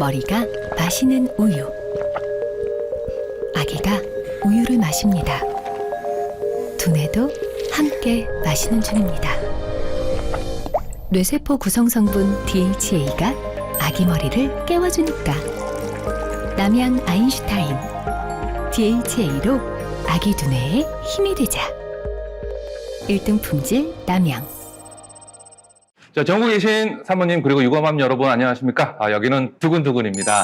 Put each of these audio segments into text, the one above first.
머리가 마시는 우유. 아기가 우유를 마십니다. 두뇌도 함께 마시는 중입니다. 뇌세포 구성 성분 DHA가 아기 머리를 깨워주니까. 남양 아인슈타인. DHA로 아기 두뇌에 힘이 되자. 1등 품질 남양. 자, 전국에 계신 사모님 그리고 유감맘 여러분 안녕하십니까? 여기는 두근두근입니다.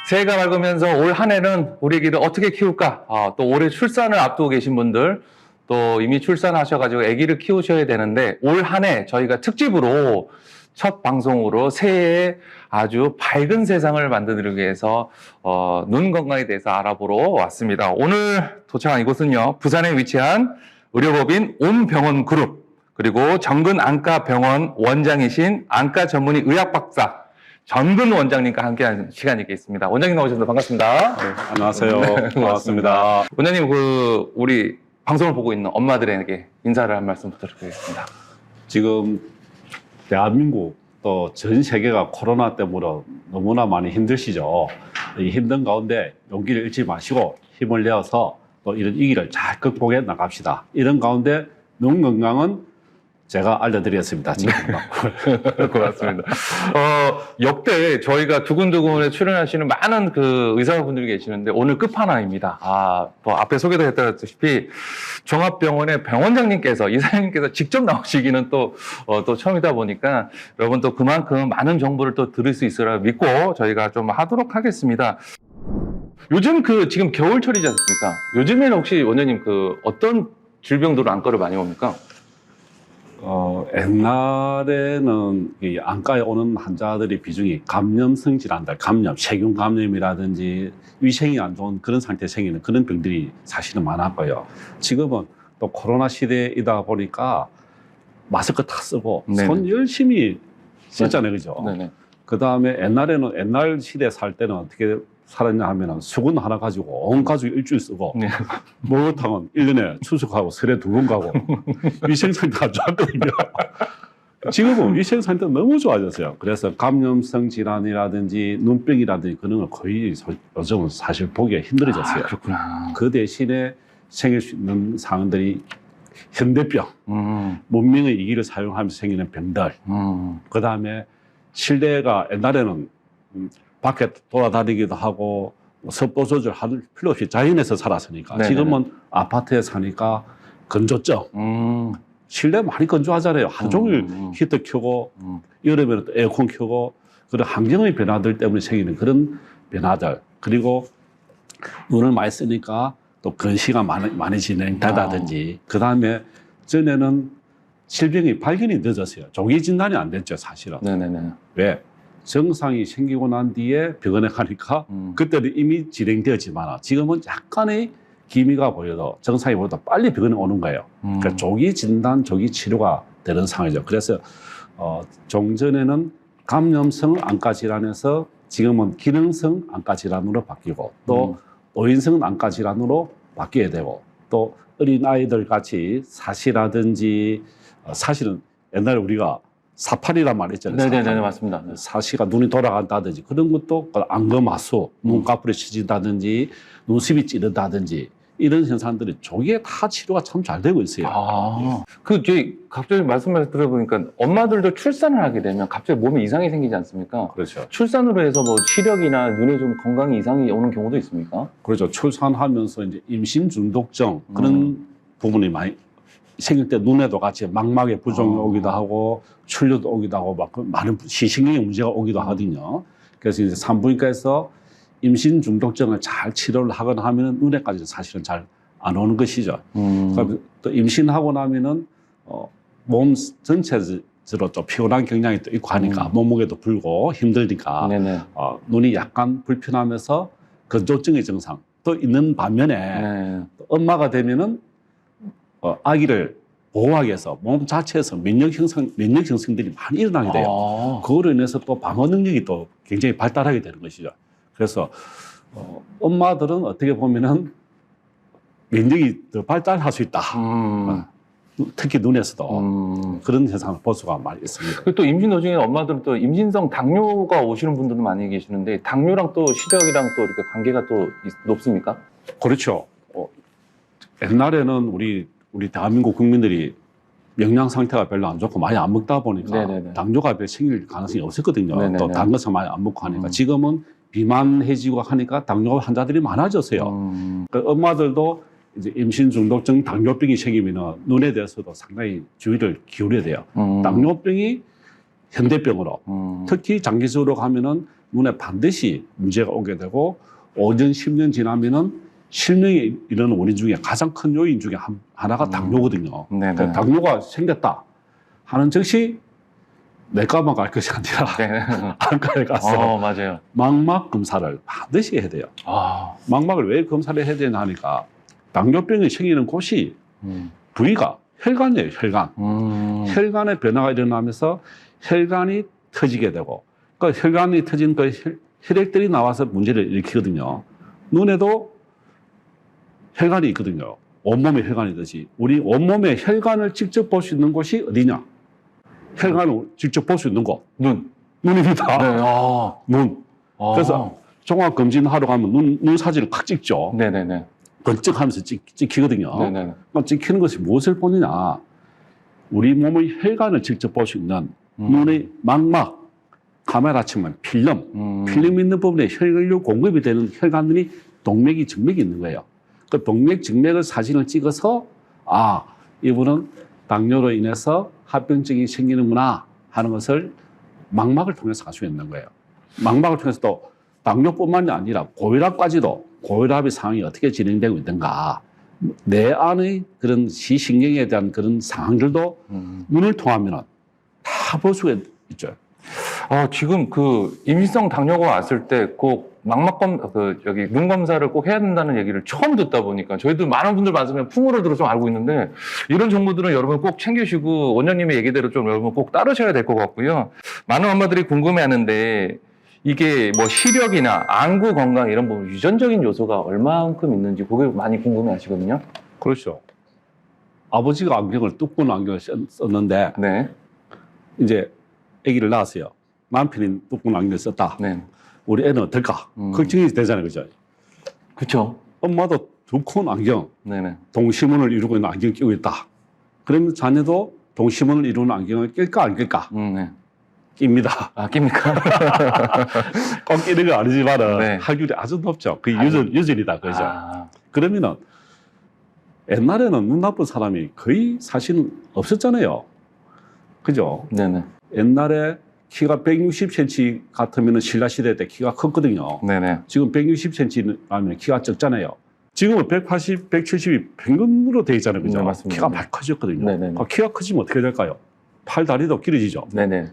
새해가 밝으면서 올 한 해는 우리 아기를 어떻게 키울까? 또 올해 출산을 앞두고 계신 분들, 또 이미 출산하셔가지고 아기를 키우셔야 되는데 올 한 해 저희가 특집으로 첫 방송으로 새해에 아주 밝은 세상을 만들기 위해서 눈 건강에 대해서 알아보러 왔습니다. 오늘 도착한 이곳은요, 부산에 위치한 의료법인 옴병원그룹, 그리고 정근안과병원 원장이신 안과 전문의 의학박사 전근 원장님과 함께하는 시간이 있겠습니다. 원장님 나오셔서 반갑습니다. 네, 안녕하세요. 네, 반갑습니다. 원장님, 우리 방송을 보고 있는 엄마들에게 인사를 한 말씀 부탁드리겠습니다. 지금 대한민국 또 전 세계가 코로나 때문에 너무나 많이 힘드시죠. 이 힘든 가운데 용기를 잃지 마시고 힘을 내어서 또 이런 위기를 잘 극복해 나갑시다. 이런 가운데 눈 건강은 제가 알려드리겠습니다. 지금. 고맙습니다. 역대 저희가 두근두근에 출연하시는 많은 그 의사분들이 계시는데 오늘 끝판왕입니다. 또 앞에 소개도 했다시피 종합병원의 병원장님께서, 이사장님께서 직접 나오시기는 또 처음이다 보니까 여러분 또 그만큼 많은 정보를 또 들을 수 있으라 믿고 저희가 좀 하도록 하겠습니다. 요즘 지금 겨울철이지 않습니까? 요즘에는 혹시 원장님 어떤 질병들로 안과를 많이 옵니까? 옛날에는 이 안과에 오는 환자들의 비중이 감염성 질환들, 세균 감염이라든지 위생이 안 좋은 그런 상태에 생기는 그런 병들이 사실은 많았고요. 지금은 또 코로나 시대이다 보니까 마스크 다 쓰고 네네. 손 열심히 씻잖아요, 그죠? 네네. 그 다음에 옛날 시대 살 때는 어떻게 살았냐 하면은 수건 하나 가지고 온 가족이 일주일 쓰고, 네. 목욕탕은 1년에 추석하고 설에 2번 가고, 위생상태가 안 좋았거든요. 지금은 위생상태가 너무 좋아졌어요. 그래서 감염성 질환이라든지 눈병이라든지 그런 걸 거의 요즘은 사실 보기가 힘들어졌어요. 그렇구나. 그 대신에 생길 수 있는 상황들이 현대병, 문명의 이기를 사용하면서 생기는 병들, 그 다음에 실내가 옛날에는 밖에 돌아다니기도 하고 습도 조절할 필요 없이 자연에서 살았으니까. 네네네. 지금은 아파트에 사니까 건조증, 실내 많이 건조하잖아요. 하루 종일 히터 켜고 여름에는 또 에어컨 켜고, 그런 환경의 변화들 때문에 생기는 그런 변화들, 그리고 눈을 많이 쓰니까 또 건시가 많이 진행된다든지, 그 다음에 전에는 질병이 발견이 늦었어요. 조기 진단이 안 됐죠, 사실은. 네네네. 왜? 증상이 생기고 난 뒤에 병원에 가니까 그때는 이미 진행되었지만 지금은 약간의 기미가 보여도 증상이 보여도 빨리 병원에 오는 거예요. 그러니까 조기 진단, 조기 치료가 되는 상황이죠. 그래서 종전에는 감염성 안과 질환에서 지금은 기능성 안과 질환으로 바뀌고, 또 노인성 안과 질환으로 바뀌게 되고, 또 어린 아이들 같이 사시라든지, 사실은 옛날에 우리가 사파리란 말 있잖아요. 네네네, 맞습니다. 사시가 눈이 돌아간다든지 그런 것도 안검하수, 눈꺼풀이 치진다든지 눈썹이 찌른다든지 이런 현상들이 조기에 다 치료가 참 잘 되고 있어요. 갑자기 말씀을 들어보니까 엄마들도 출산을 하게 되면 갑자기 몸에 이상이 생기지 않습니까? 그렇죠. 출산으로 해서 시력이나 눈에 좀 건강에 이상이 오는 경우도 있습니까? 그렇죠. 출산하면서 이제 임신 중독증 그런 부분이 많이 생길 때 눈에도 같이 망막에 부종이 오기도 하고 출혈도 오기도 하고 막 많은 시신경에 문제가 오기도 하거든요. 그래서 이제 산부인과에서 임신 중독증을 잘 치료를 하거나 하면은 눈에까지 사실은 잘 안 오는 것이죠. 또 임신하고 나면은 몸 전체적으로 좀 피곤한 경향이 또 있고 하니까 몸무게도 불고 힘들니까 눈이 약간 불편하면서 건조증의 증상 또 있는 반면에 또 엄마가 되면은 아기를 보호하기 위해서 몸 자체에서 면역 형성들이 많이 일어나게 돼요. 그거로 인해서 또 방어 능력이 또 굉장히 발달하게 되는 것이죠. 그래서 엄마들은 어떻게 보면은 면역이 더 발달할 수 있다. 특히 눈에서도 그런 현상을 볼 수가 많이 있습니다. 그리고 또 임신 도중에 엄마들은 또 임신성 당뇨가 오시는 분들도 많이 계시는데 당뇨랑 또 시력이랑 또 이렇게 관계가 또 높습니까? 그렇죠. 옛날에는 우리 대한민국 국민들이 영양 상태가 별로 안 좋고 많이 안 먹다 보니까 네네네. 당뇨가 별 생길 가능성이 없었거든요. 네네네. 또 단 것을 많이 안 먹고 하니까 지금은 비만해지고 하니까 당뇨 환자들이 많아졌어요. 그 엄마들도 이제 임신 중독성 당뇨병이 생기면 눈에 대해서도 상당히 주의를 기울여야 돼요. 당뇨병이 현대병으로 특히 장기적으로 가면은 눈에 반드시 문제가 오게 되고 5년, 10년 지나면은 실명에 이르는 원인 중에 가장 큰 요인 중에 하나가 당뇨거든요. 네네. 그러니까 당뇨가 생겼다 하는 즉시 내과만 갈 것이 아니라 네. 안과에 가서 맞아요. 망막 검사를 반드시 해야 돼요. 망막을 왜 검사를 해야 되냐 하니까 당뇨병이 생기는 곳이 부위가 혈관이에요. 혈관. 혈관의 변화가 일어나면서 혈관이 터지게 되고 그 혈관이 터진 그 혈액들이 나와서 문제를 일으키거든요. 눈에도 혈관이 있거든요. 온몸에 혈관이듯이 우리 온몸에 혈관을 직접 볼 수 있는 곳이 어디냐? 혈관을 직접 볼 수 있는 곳. 눈입니다. 네. 눈. 그래서 종합검진하러 가면 눈 사진을 칵 찍죠. 네네네. 번쩍하면서 찍히거든요. 네네. 그럼 찍히는 것이 무엇을 보느냐? 우리 몸의 혈관을 직접 볼 수 있는 눈의 망막, 카메라 치면 필름, 필름 있는 부분에 혈류 공급이 되는 혈관들이 동맥이 정맥이 있는 거예요. 그 동맥, 정맥을 사진을 찍어서 이분은 당뇨로 인해서 합병증이 생기는구나 하는 것을 망막을 통해서 알 수 있는 거예요. 망막을 통해서 또 당뇨뿐만이 아니라 고혈압까지도 고혈압의 상황이 어떻게 진행되고 있는가 내 안의 그런 시신경에 대한 그런 상황들도 눈을 통하면 다 볼 수가 있죠. 지금 그 임신성 당뇨가 왔을 때 꼭 여기 눈 검사를 꼭 해야 된다는 얘기를 처음 듣다 보니까 저희도 많은 분들 말씀에 풍우를 들어 좀 알고 있는데 이런 정보들은 여러분 꼭 챙기시고 원장님의 얘기대로 좀 여러분 꼭 따르셔야 될 것 같고요. 많은 엄마들이 궁금해하는데 이게 뭐 시력이나 안구 건강 이런 부분 유전적인 요소가 얼마만큼 있는지 그게 많이 궁금해하시거든요. 그렇죠. 아버지가 뚜껑 안경을 썼는데 네. 이제 아기를 낳았어요. 남편이 뚜껑 안경을 썼다. 네. 우리 애는 어떨까? 걱정이 되잖아요. 그죠? 그렇죠. 엄마도 뚜껑 안경, 네네. 동심원을 이루고 있는 안경 끼고 있다. 그러면 자녀도 동심원을 이루는 안경을 낄까 안 낄까? 네. 낍니다. 낍니까? 꼭 끼는 건 아니지만은 네. 확률이 아주 높죠. 그게 유전이다. 그죠? 그러면은 옛날에는 눈 나쁜 사람이 거의 사실은 없었잖아요. 그죠? 네네. 옛날에 키가 160cm 같으면 신라시대 때 키가 컸거든요. 네네. 지금 160cm라면 키가 적잖아요. 지금은 180, 170이 평균으로 돼 있잖아요. 그죠? 네, 맞습니다. 키가 많이 커졌거든요. 네네. 키가 커지면 어떻게 될까요? 팔, 다리도 길어지죠. 네네.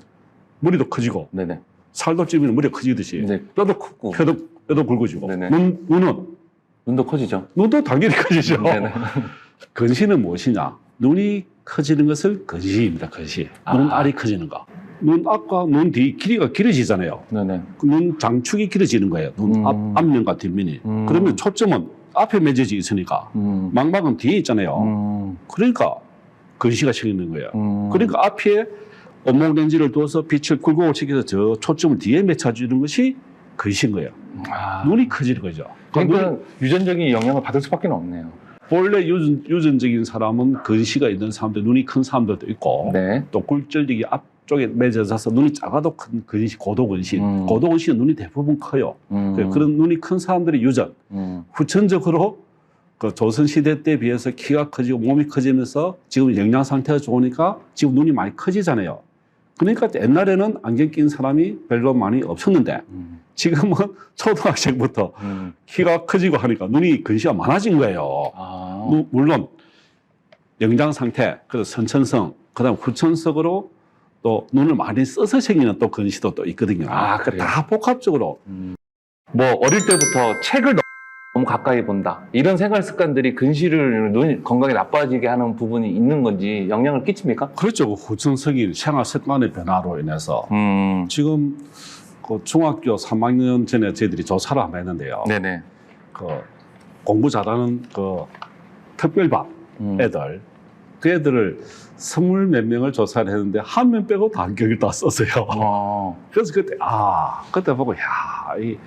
머리도 커지고, 네네. 살도 찌면 머리가 커지듯이, 이제 뼈도 크고. 뼈도 굵어지고, 네네. 눈은? 눈도 커지죠. 눈도 당연히 커지죠. 네네. 근시는 무엇이냐? 눈이 커지는 것을 근시입니다. 근시. 눈알이 커지는 거. 눈 앞과 눈 뒤 길이가 길어지잖아요. 네네. 눈 장축이 길어지는 거예요. 눈 앞면과 뒷면이. 그러면 초점은 앞에 맺어져 있으니까 망막은 뒤에 있잖아요. 그러니까 근시가 생기는 거예요. 그러니까 앞에 온몸 렌즈를 두어서 빛을 굴곡을 시켜서 저 초점을 뒤에 맺혀주는 것이 근시인 거예요. 눈이 커지는 거죠. 그러니까 유전적인 영향을 받을 수밖에 없네요. 원래 유전적인 사람은 근시가 있는 사람들, 눈이 큰 사람들도 있고, 네. 또 굴절력이 앞쪽에 맺어져서 눈이 작아도 큰 근시, 고도근시. 고도근시는 눈이 대부분 커요. 그런 눈이 큰 사람들의 유전. 후천적으로 그 조선시대 때 비해서 키가 커지고 몸이 커지면서 지금 영양 상태가 좋으니까 지금 눈이 많이 커지잖아요. 그러니까 옛날에는 안경 낀 사람이 별로 많이 없었는데 지금은 초등학생부터 키가 커지고 하니까 눈이 근시가 많아진 거예요. 물론 영양 상태, 그리고 선천성, 그다음 후천성으로 또 눈을 많이 써서 생기는 또 근시도 또 있거든요. 그래요? 다 복합적으로. 뭐 어릴 때부터 책을 너무 가까이 본다 이런 생활 습관들이 근시를 눈 건강에 나빠지게 하는 부분이 있는 건지 영향을 끼칩니까? 그렇죠. 그 후천성인 생활 습관의 변화로 인해서 지금 그 중학교 3학년 전에 저희들이 조사를 한번 했는데요. 네네. 그 공부 잘하는 그 특별반 애들 그 애들을 20몇 명을 조사를 했는데 한 명 빼고 다 안경을 다 썼어요. 그래서 그때 보고 이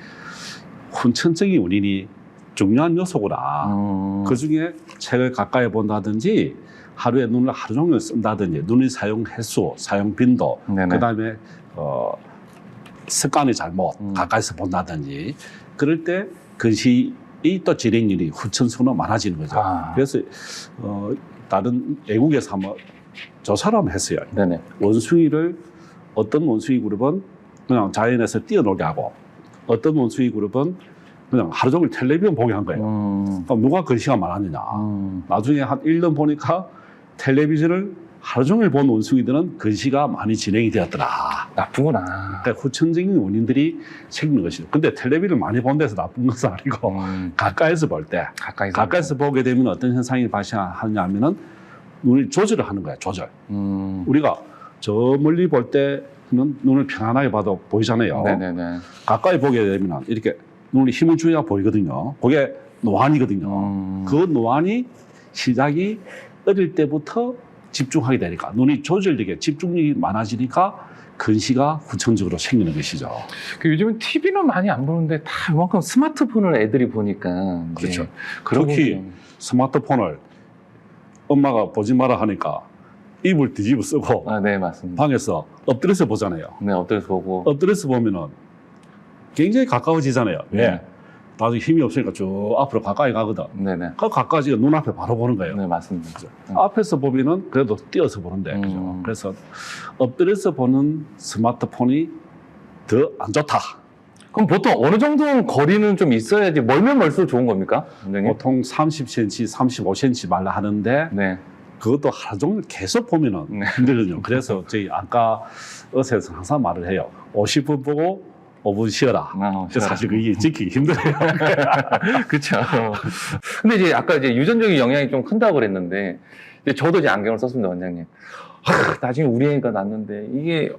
훈천적인 원인이 중요한 요소구나. 그중에 책을 가까이 본다든지 하루에 눈을 하루 종일 쓴다든지 눈의 사용 횟수, 사용 빈도, 그다음에 습관의 잘못 가까이서 본다든지 그럴 때 근시의 또 질행률이 후천수로 많아지는 거죠. 그래서 다른 외국에서 한번 조사를 한번 했어요. 네네. 원숭이를 어떤 원숭이 그룹은 그냥 자연에서 뛰어놀게 하고 어떤 원숭이 그룹은 그냥 하루 종일 텔레비전 보게 한 거예요. 그럼 누가 근시가 많았느냐. 나중에 한 1년 보니까 텔레비전을 하루 종일 본 원숭이들은 근시가 많이 진행이 되었더라. 나쁘구나. 그러니까 후천적인 원인들이 생기는 것이죠. 근데 텔레비전을 많이 본 데서 나쁜 것은 아니고 가까이서 볼 때, 가까이서 보게 되면 어떤 현상이 발생하냐 하면은 눈이 조절을 하는 거야, 조절. 우리가 저 멀리 볼 때는 눈을 편안하게 봐도 보이잖아요. 네네네. 가까이 보게 되면 이렇게 눈이 힘을 줘야 보이거든요. 그게 노안이거든요. 그 노안이 시작이 어릴 때부터 집중하게 되니까 눈이 조절되게 집중력이 많아지니까 근시가 후천적으로 생기는 것이죠. 요즘은 TV는 많이 안 보는데 다 이만큼 스마트폰을 애들이 보니까. 그렇죠. 특히 스마트폰을 엄마가 보지 마라 하니까 입을 뒤집어 쓰고 네, 맞습니다. 방에서 엎드려서 보잖아요. 네, 엎드려서 보고. 엎드려서 보면은 굉장히 가까워지잖아요. 왜? 나중에 힘이 없으니까 쭉 앞으로 가까이 가거든. 네네. 그 가까워지가 눈앞에 바로 보는 거예요. 네, 맞습니다. 앞에서 보면은 그래도 뛰어서 보는데, 그죠? 그래서 엎드려서 보는 스마트폰이 더 안 좋다. 그럼 보통 어느 정도 거리는 좀 있어야지 멀면 멀수록 좋은 겁니까, 원장님? 보통 30cm, 35cm 말라 하는데, 네. 그것도 하루 종일 계속 보면은 힘들거든요. 그래서 저희 안과 의사에서 항상 말을 해요. 50분 보고 5분 쉬어라. 쉬어라. 사실 그게 지키기 힘들어요. 그렇죠. 근데 이제 아까 이제 유전적인 영향이 좀 큰다고 그랬는데, 이제 저도 이제 안경을 썼습니다, 원장님. 나중에 우리 애가 났는데 이게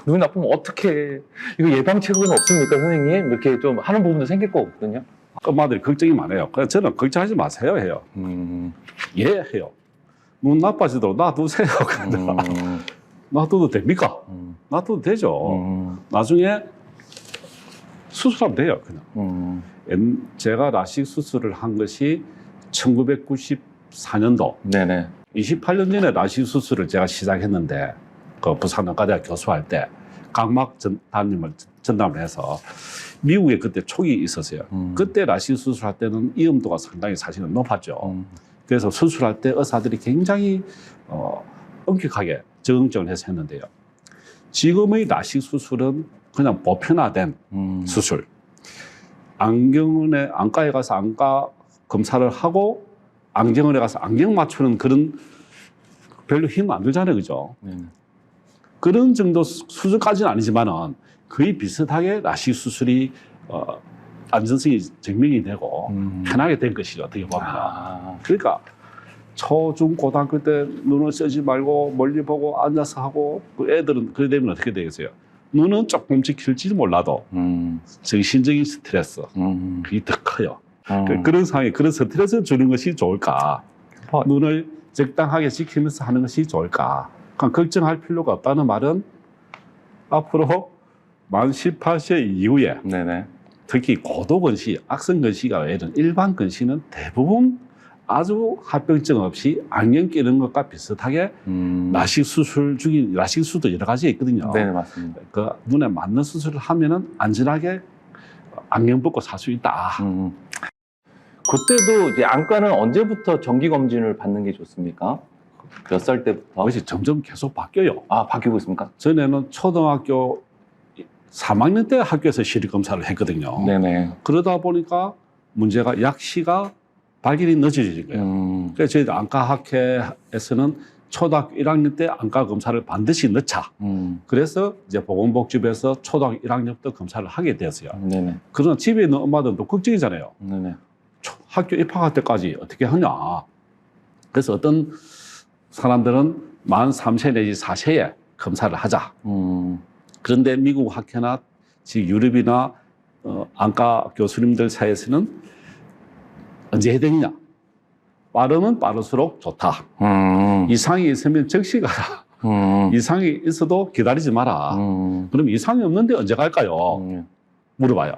눈이 나쁘면 어떻게 이거 예방책은 없습니까, 선생님? 이렇게 좀 하는 부분도 생길 거거든요. 엄마들이 걱정이 많아요. 그래서 저는 걱정하지 마세요 해요. 해요. 눈 나빠지도록 놔두세요. 놔둬도 됩니까? 놔둬도 되죠. 나중에 수술하면 돼요, 그냥. 제가 라식 수술을 한 것이 1994년도. 네네. 28년 전에 라식 수술을 제가 시작했는데, 그 부산의과대학 교수할 때, 각막 담임을 전담을 해서, 미국에 그때 초기 있었어요. 그때 라식 수술할 때는 위험도가 상당히 사실은 높았죠. 그래서 수술할 때 의사들이 굉장히 엄격하게 적응증을 해서 했는데요. 지금의 라식 수술은 그냥 보편화된 수술. 안과에 가서 안과 검사를 하고 안경원에 가서 안경 맞추는 그런 별로 힘 안 들잖아요, 그죠? 그런 정도 수준까지는 아니지만은 거의 비슷하게 라식 수술이 안전성이 증명이 되고 편하게 된 것이죠, 어떻게 보면. 그러니까 초, 중, 고등학교 때 눈을 쓰지 말고 멀리 보고 앉아서 하고 그 애들은 그래 되면 어떻게 되겠어요? 눈은 조금씩 길지도 몰라도 정신적인 스트레스 그게 더 커요. 그런 상황에 그런 스트레스를 주는 것이 좋을까? 눈을 적당하게 지키면서 하는 것이 좋을까? 걱정할 필요가 없다는 말은 앞으로 만 18세 이후에 특히 고도근시, 악성근시가 외에는 일반 근시는 대부분 아주 합병증 없이 안경 끼는 것과 비슷하게 라식 수술 중에 라식 수도 여러 가지가 있거든요. 네, 맞습니다. 그 눈에 맞는 수술을 하면은 안전하게 안경 벗고 살 수 있다. 그때도 이제 안과는 언제부터 정기 검진을 받는 게 좋습니까? 몇 살 때부터? 그것이 점점 계속 바뀌어요. 바뀌고 있습니까? 전에는 초등학교 3학년 때 학교에서 시력 검사를 했거든요. 네네. 그러다 보니까 문제가 약시가 발견이 늦어지는 거예요. 그래서 저희 안과학회에서는 초등학교 1학년 때 안과 검사를 반드시 넣자. 그래서 이제 보건복지부에서 초등학교 1학년부터 검사를 하게 되었어요. 네네. 그러나 집에 있는 엄마들도 걱정이잖아요. 네네. 학교 입학할 때까지 어떻게 하냐. 그래서 어떤 사람들은 만 3세 내지 4세에 검사를 하자. 그런데 미국 학회나 지금 유럽이나 안과 교수님들 사이에서는 언제 해야 되느냐. 빠르면 빠를수록 좋다. 이상이 있으면 즉시 가라. 이상이 있어도 기다리지 마라. 그럼 이상이 없는데 언제 갈까요? 물어봐요.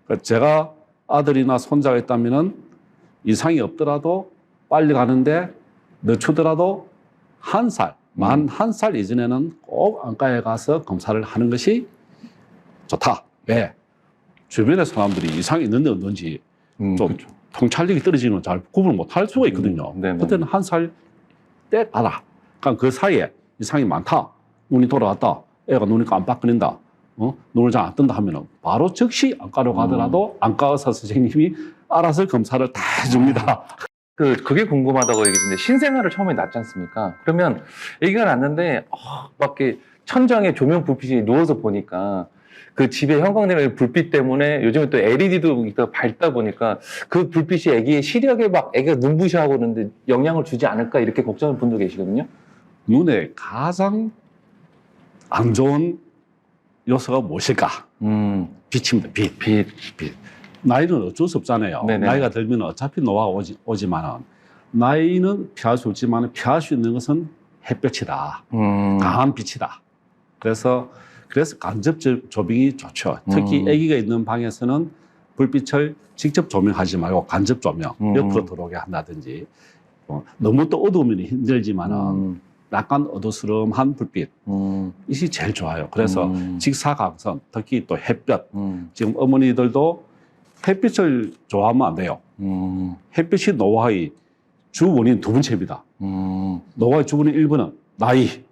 그러니까 제가 아들이나 손자가 있다면은 이상이 없더라도 빨리 가는데 늦추더라도 만 1살 이전에는 꼭 안과에 가서 검사를 하는 것이 좋다. 왜? 주변의 사람들이 이상이 있는지 없는지 좀 그렇죠. 통찰력이 떨어지는 걸 잘 구분을 못 할 수가 있거든요. 그때는 1살 때 가라. 그러니까 그 사이에 이상이 많다. 눈이 돌아왔다. 애가 눈이 깜빡거린다. 눈을 잘 안 뜬다 하면은 바로 즉시 안과로 가더라도 안과 의사 선생님이 알아서 검사를 다 해줍니다. 그게 궁금하다고 얘기했는데, 신생아를 처음에 낳지 않습니까? 그러면 아기가 낳는데, 막 이렇게 천장에 조명 불빛이 누워서 보니까, 그 집에 형광등의 불빛 때문에 요즘에 또 LED도 밝다 보니까 그 불빛이 아기의 시력에 막 아기가 눈부셔하고 그러는데 영향을 주지 않을까 이렇게 걱정하는 분도 계시거든요. 눈에 가장 안 좋은 요소가 무엇일까? 빛입니다. 빛. 나이는 어쩔 수 없잖아요. 네네. 나이가 들면 어차피 노화가 오지만은 나이는 피할 수 없지만 피할 수 있는 것은 햇볕이다. 강한 빛이다. 그래서 간접 조명이 좋죠. 특히 아기가 있는 방에서는 불빛을 직접 조명하지 말고 간접 조명, 옆으로 들어오게 한다든지. 너무 또 어두우면 힘들지만은 약간 어두스름한 불빛, 이것이 제일 좋아요. 그래서 직사광선, 특히 또 햇볕. 지금 어머니들도 햇빛을 좋아하면 안 돼요. 햇빛이 노화의 주 원인 두 번째입니다. 노화의 주 원인 1번은 나이,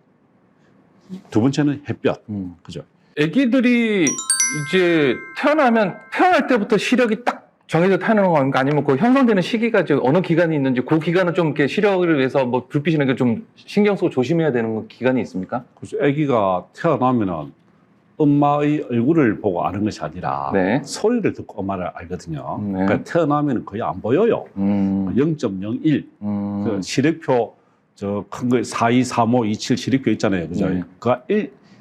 두 번째는 햇볕. 그죠? 아기들이 이제 태어날 때부터 시력이 딱 정해져 태어나는 건가? 아니면 그 형성되는 시기가 지금 어느 기간이 있는지 그 기간은 좀 이렇게 시력을 위해서 뭐 불빛이나 게 좀 신경 쓰고 조심해야 되는 기간이 있습니까? 그래서 아기가 태어나면은 엄마의 얼굴을 보고 아는 것이 아니라 네. 소리를 듣고 엄마를 알거든요. 네. 그러니까 태어나면 거의 안 보여요. 0.01. 그 시력표 저 큰 거 4235, 27 시력표 있잖아요. 그죠? 그가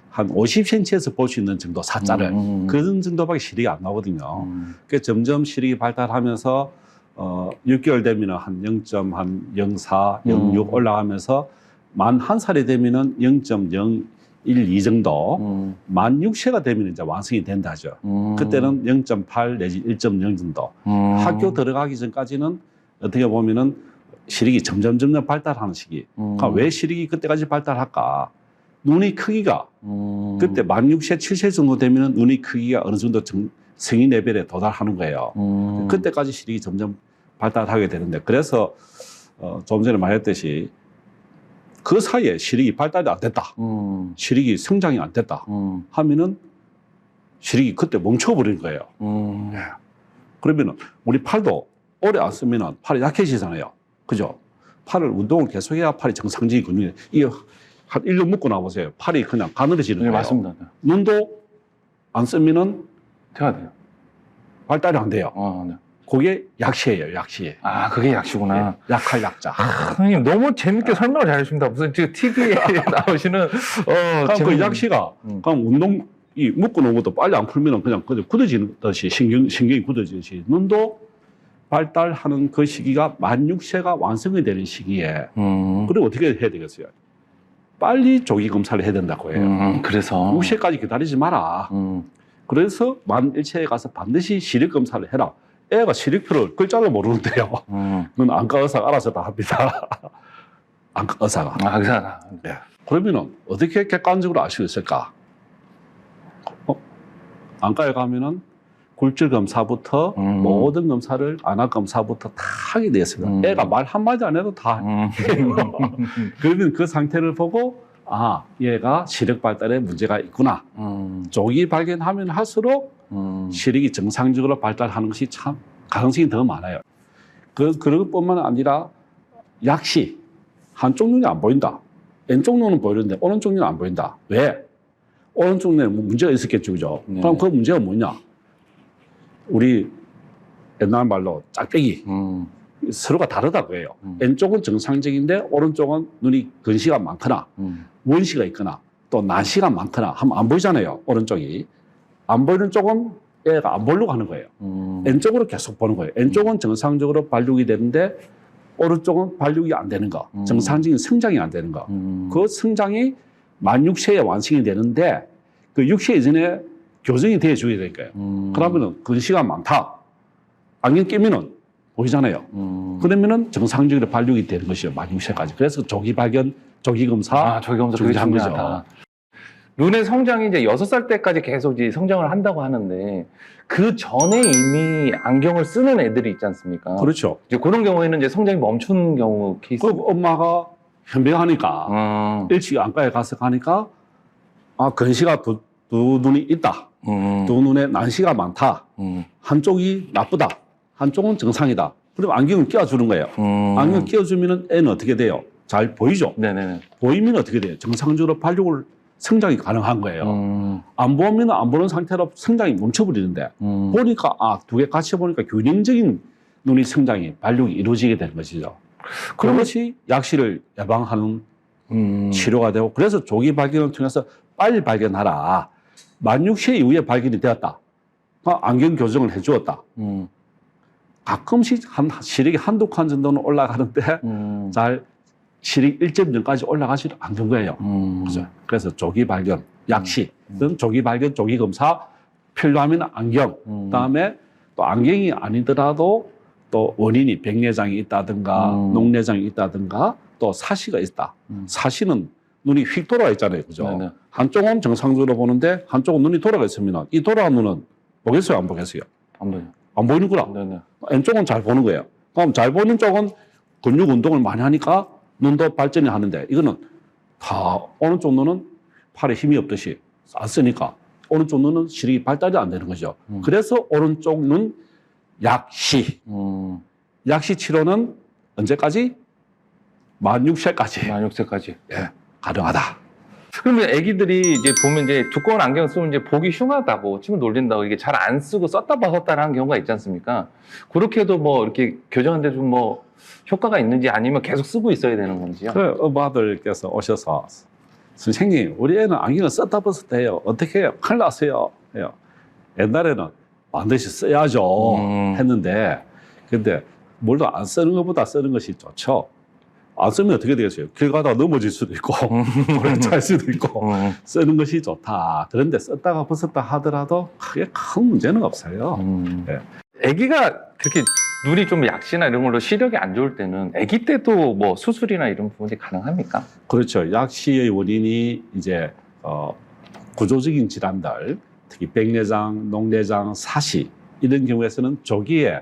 한 50cm에서 볼 수 있는 정도 사자를 그런 정도밖에 시력이 안 나오거든요. 그러니까 점점 시력이 발달하면서 6개월 되면은 한 0.04, 06 올라가면서 만 1살이 되면은 0.01, 2 정도, 만 6세가 되면 이제 완성이 된다죠. 그때는 0.8 내지 1.0 정도. 학교 들어가기 전까지는 어떻게 보면은 시력이 점점 발달하는 시기. 그러니까 왜 시력이 그때까지 발달할까? 눈의 크기가 그때 만 6세, 7세 정도 되면 눈의 크기가 어느 정도 성인 레벨에 도달하는 거예요. 그때까지 시력이 점점 발달하게 되는데, 그래서 좀 전에 말했듯이 그 사이에 시력이 발달이 안 됐다. 시력이 성장이 안 됐다. 하면은 시력이 그때 멈춰버린 거예요. 그러면은 우리 팔도 오래 안 쓰면은 팔이 약해지잖아요. 그죠? 팔을 운동을 계속해야 팔이 정상적인 근육이, 이게 한 1년 묶고 나보세요. 팔이 그냥 가늘어지는 거예요. 맞습니다. 눈도 안 쓰면은 돼야 돼요. 발달이 안 돼요. 네. 그게 약시예요, 약시. 그게 약시구나. 네, 약할 약자. 선생님 너무 재밌게 설명을 잘해주십니다. 무슨 지금 TV에 나오시는 그 약시가 그럼 운동이 묶어 놓은 것도 빨리 안 풀면 그냥 굳어지듯이 신경이 굳어지듯이 눈도 발달하는 그 시기가 만 6세가 완성이 되는 시기에 그리고 어떻게 해야 되겠어요? 빨리 조기 검사를 해야 된다고 해요. 그래서 6세까지 기다리지 마라. 그래서 만 1세에 가서 반드시 시력 검사를 해라. 애가 시력표를 글자를 모르는데요. 그건 안과 의사가 알아서 다 합니다. 안과 의사가. 의사가. 네. 그러면은 어떻게 객관적으로 알 수 있을까? 안과에 가면은 굴절 검사부터 모든 검사를 안과 검사부터 다 하게 되어 있습니다. 애가 말 한마디 안 해도 다 해요. 그러면 그 상태를 보고 얘가 시력 발달에 문제가 있구나. 조기 발견하면 할수록 시력이 정상적으로 발달하는 것이 참 가능성이 더 많아요. 그런 것뿐만 아니라 약시, 한쪽 눈이 안 보인다. 왼쪽 눈은 보이는데 오른쪽 눈은 안 보인다. 왜? 오른쪽 눈에 문제가 있었겠죠, 그죠? 네. 그럼 그 문제가 뭐냐? 우리 옛날 말로 짝대기. 서로가 다르다고 해요. 왼쪽은 정상적인데 오른쪽은 눈이 근시가 많거나 원시가 있거나 또 난시가 많거나 하면 안 보이잖아요. 오른쪽이. 안 보이는 쪽은 애가 안 보려고 하는 거예요. 왼쪽으로 계속 보는 거예요. 왼쪽은 정상적으로 발육이 되는데 오른쪽은 발육이 안 되는 거, 정상적인 성장이 안 되는 거. 그 성장이 만 6세에 완성이 되는데 그 6세 이전에 교정이 돼 줘야 되니까요. 그러면은 근시가 많다. 안경 끼면은 보이잖아요. 그러면은 정상적으로 발육이 되는 것이요. 만 6세까지. 그래서 조기 발견, 조기 검사, 조기 검사 그게 중요한 거죠. 중요하다. 눈의 성장이 이제 6살 때까지 계속 이제 성장을 한다고 하는데 그 전에 이미 안경을 쓰는 애들이 있지 않습니까? 그렇죠. 이제 그런 경우에는 이제 성장이 멈춘 경우 케이스. 그 엄마가 현명하니까 일찍 안과에 가서 가니까 아 근시가 두 눈이 있다. 두 눈에 난시가 많다. 한쪽이 나쁘다. 한쪽은 정상이다. 그럼 안경을 끼워주는 거예요. 안경 끼워주면 애는 어떻게 돼요? 잘 보이죠? 네네네. 보이면 어떻게 돼요? 정상적으로 발육을 성장이 가능한 거예요. 안 보면 안 보는 상태로 성장이 멈춰버리는데 보니까 두 개 같이 보니까 균형적인 눈의 성장이 발육이 이루어지게 되는 것이죠. 그것이 약시를 예방하는 치료가 되고 그래서 조기 발견을 통해서 빨리 발견하라. 만 6세 이후에 발견이 되었다. 안경 교정을 해주었다. 가끔씩 시력이 한두 칸 정도는 올라가는데 잘 시력 1.0까지 올라가지도 않는 거예요. 그죠? 그래서 조기 발견, 약시, 조기 발견, 조기 검사, 필요하면 안경, 그다음에 또 안경이 아니더라도 또 원인이 백내장이 있다든가 녹내장이 있다든가 또 사시가 있다. 사시는 눈이 휙 돌아가 있잖아요. 그죠? 네네. 한쪽은 정상적으로 보는데 한쪽은 눈이 돌아가 있으면 이 돌아간 눈은 보겠어요? 안 보겠어요? 안 보여. 안 보이는구나. 네네. 왼쪽은 잘 보는 거예요. 그럼 잘 보는 쪽은 근육 운동을 많이 하니까 눈도 발전이 하는데 이거는 다 오른쪽 눈은 팔에 힘이 없듯이 안 쓰니까 오른쪽 눈은 시력이 발달이 안 되는 거죠. 그래서 오른쪽 눈 약시. 약시 치료는 언제까지? 만 6세까지. 만 6세까지. 예, 가능하다. 그러면 애기들이 이제 보면 이제 두꺼운 안경 쓰면 이제 보기 흉하다고 친구 놀린다고 이게 잘 안 쓰고 썼다 벗었다 하는 경우가 있지 않습니까? 그렇게 해도 뭐 이렇게 교정하는데 좀 뭐 효과가 있는지 아니면 계속 쓰고 있어야 되는 건지요? 그 엄마들께서 오셔서 선생님 우리 애는 안경을 썼다 벗었다 해요. 어떻게 해요? 큰일 났어요. 해요. 옛날에는 반드시 써야죠 했는데 근데 물론 안 쓰는 것보다 쓰는 것이 좋죠. 안 쓰면 어떻게 되겠어요? 길 가다가 넘어질 수도 있고 돌에 찰 수도 있고 쓰는 것이 좋다. 그런데 썼다가 벗었다 하더라도 크게 큰 문제는 없어요. 네. 아기가 그렇게 눈이 좀 약시나 이런 걸로 시력이 안 좋을 때는 아기 때도 뭐 수술이나 이런 부분이 가능합니까? 그렇죠. 약시의 원인이 이제 구조적인 질환들, 특히 백내장, 녹내장, 사시 이런 경우에서는 조기에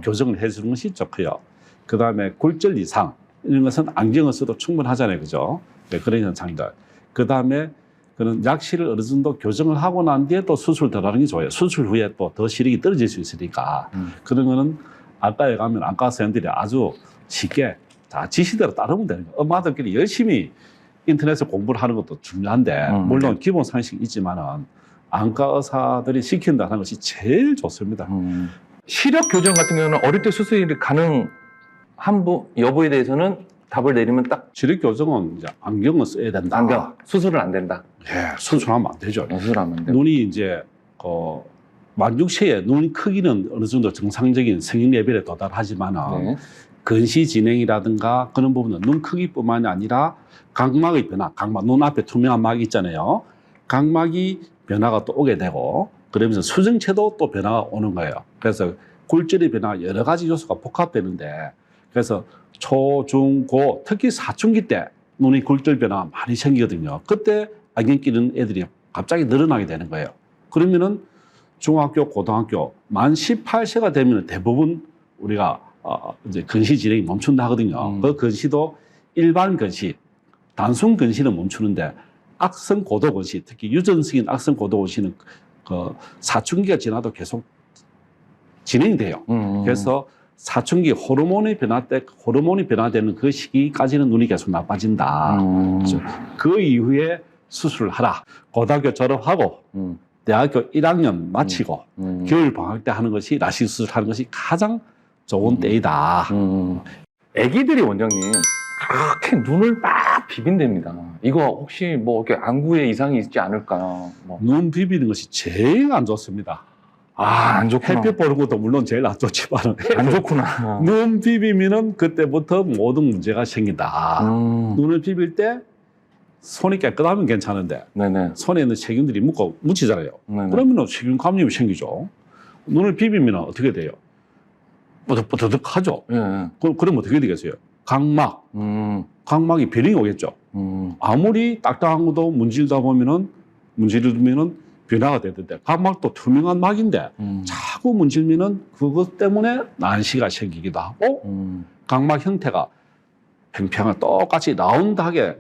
교정을 해주는 것이 좋고요. 그 다음에 굴절 이상 이런 것은 안경을 써도 충분하잖아요, 그죠? 네, 그런 현상들. 그 다음에 그런 약시를 어느 정도 교정을 하고 난 뒤에 또 수술 들어가는 게 좋아요. 수술 후에 또 더 시력이 떨어질 수 있으니까 그런 거는 안과에 가면 안과 선생님들이 아주 쉽게 다 지시대로 따르면 되는 거예요. 엄마들끼리 열심히 인터넷에 공부를 하는 것도 중요한데 물론 기본 상식이 있지만은 안과 의사들이 시킨다는 것이 제일 좋습니다. 시력 교정 같은 경우는 어릴 때 수술이 가능한 여부에 대해서는 답을 내리면 딱 시력 교정은 이제 안경을 써야 된다. 안경 수술은 안 된다. 예, 수술하면 안 되죠. 수술하면 안 된다. 눈이 이제 만 6세에 눈 크기는 어느 정도 정상적인 성인 레벨에 도달하지만은 네. 근시 진행이라든가 그런 부분은 눈 크기뿐만이 아니라 각막의 변화, 각막 눈 앞에 투명한 막이 있잖아요. 각막이 변화가 또 오게 되고 그러면서 수정체도 또 변화가 오는 거예요. 그래서 굴절의 변화 여러 가지 요소가 복합되는데 그래서 초, 중, 고 특히 사춘기 때 눈의 굴절 변화가 많이 생기거든요. 그때 안경 끼는 애들이 갑자기 늘어나게 되는 거예요. 그러면은 중학교, 고등학교 만 18세가 되면 대부분 우리가 이제 근시 진행이 멈춘다 하거든요. 그 근시도 일반 근시, 단순 근시는 멈추는데 악성 고도 근시, 특히 유전성인 악성 고도 근시는 그 사춘기가 지나도 계속 진행이 돼요. 그래서 사춘기 호르몬이 변화되는 그 시기까지는 눈이 계속 나빠진다. 그 이후에 수술을 하라. 고등학교 졸업하고 대학교 1학년 마치고 겨울 방학 때 하는 것이 라식 수술하는 것이 가장 좋은 때이다. 아기들이 원장님 그렇게 눈을 막 비빈답니다. 이거 혹시 뭐 이렇게 안구에 이상이 있지 않을까? 뭐. 눈 비비는 것이 제일 안 좋습니다. 아, 안 좋구나. 햇빛 보는 것도 물론 제일 안 좋지만 안 좋구나. 눈 비비면은 그때부터 모든 문제가 생긴다. 눈을 비빌 때 손이 깨끗하면 괜찮은데 네네. 손에 있는 세균들이 묻히잖아요. 네네. 그러면 세균 감염이 생기죠. 눈을 비비면 어떻게 돼요? 뽀득뽀득하죠. 예, 예. 그럼 어떻게 되겠어요? 각막, 각막이 변형이 오겠죠. 아무리 딱딱한 것도 문지르면은 변화가 되던데 각막도 투명한 막인데 자꾸 문질면은 그것 때문에 난시가 생기기도 하고 각막 형태가 평평하게 똑같이 라운드하게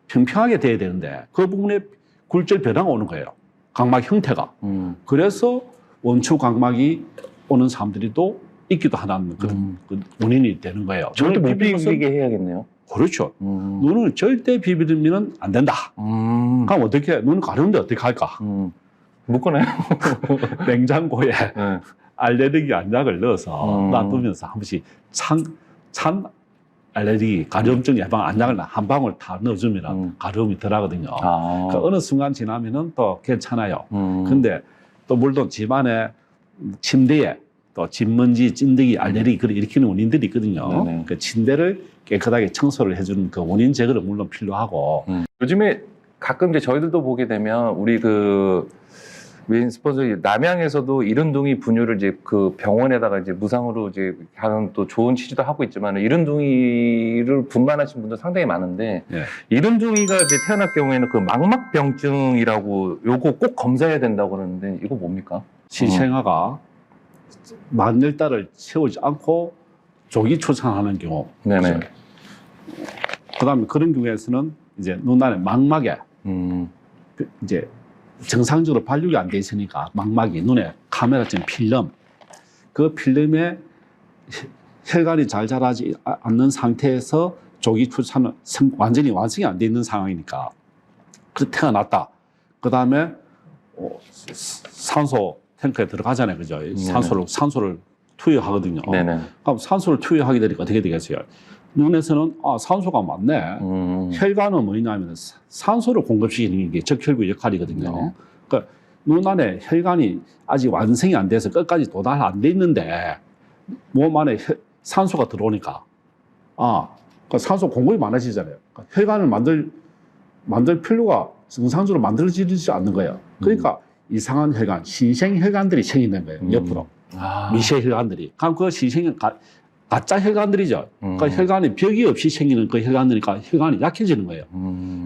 평평하게 돼야 되는데 그 부분에 굴절 변화가 오는 거예요. 각막 형태가. 그래서 원추 각막이 오는 사람들이 또 있기도 하는 그런 그 원인이 되는 거예요. 절대 못 비비는 것은- 비비게 해야겠네요. 그렇죠. 눈을 절대 비비면 안 된다. 그럼 어떻게 해? 눈을 가려는데 어떻게 할까? 묶어놔요. 냉장고에 네. 알레르기 안약을 넣어서 놔두면서 한 번씩 찬 알레르기 가려움증 예방 안약을 한 방울 다 넣어주면 가려움이 덜하거든요. 아. 그 어느 순간 지나면은 또 괜찮아요. 음. 근데 또 물론 집안에 침대에 또 진먼지, 찐득이, 알레르기를 일으키는 원인들이 있거든요. 네네. 그 침대를 깨끗하게 청소를 해주는 그 원인 제거는 물론 필요하고. 요즘에 가끔 이제 저희들도 보게 되면 우리 그 메인 스폰서 남양에서도 이른둥이 분유를 이제 그 병원에다가 이제 무상으로 이제 하는 또 좋은 취지도 하고 있지만 이른둥이를 분만하신 분들 상당히 많은데 네. 이른둥이가 이제 태어날 경우에는 그 망막병증이라고 요거 꼭 검사해야 된다고 그러는데 이거 뭡니까? 신생아가 만열달을 채우지 않고 조기 출산하는 경우. 네네. 그다음에 그런 경우에서는 이제 눈 안에 망막에 이제 정상적으로 발육이 안 돼 있으니까 망막이 눈에 카메라처럼 필름, 그 필름에 혈관이 잘 자라지 않는 상태에서 조기 출산은 완전히 완성이 안 돼 있는 상황이니까 그 태어났다. 그 다음에 산소 탱크에 들어가잖아요, 그죠? 산소를 투여하거든요. 네네. 그럼 산소를 투여하게 되니까 어떻게 되겠어요? 눈에서는 산소가 많네. 혈관은 뭐냐면 산소를 공급시키는 게 적혈구 역할이거든요. 네. 그러니까 눈 안에 혈관이 아직 완성이 안 돼서 끝까지 도달 안 돼 있는데 몸 안에 산소가 들어오니까 그러니까 산소 공급이 많아지잖아요. 그러니까 혈관을 만들 필요가 정상적으로 만들어지지 않는 거예요. 그러니까 이상한 혈관, 신생 혈관들이 생기는 거예요. 옆으로 미세 혈관들이. 그럼 그 신생 가짜 혈관들이죠. 그러니까 혈관이 벽이 없이 생기는 그 혈관들이니까 혈관이 약해지는 거예요.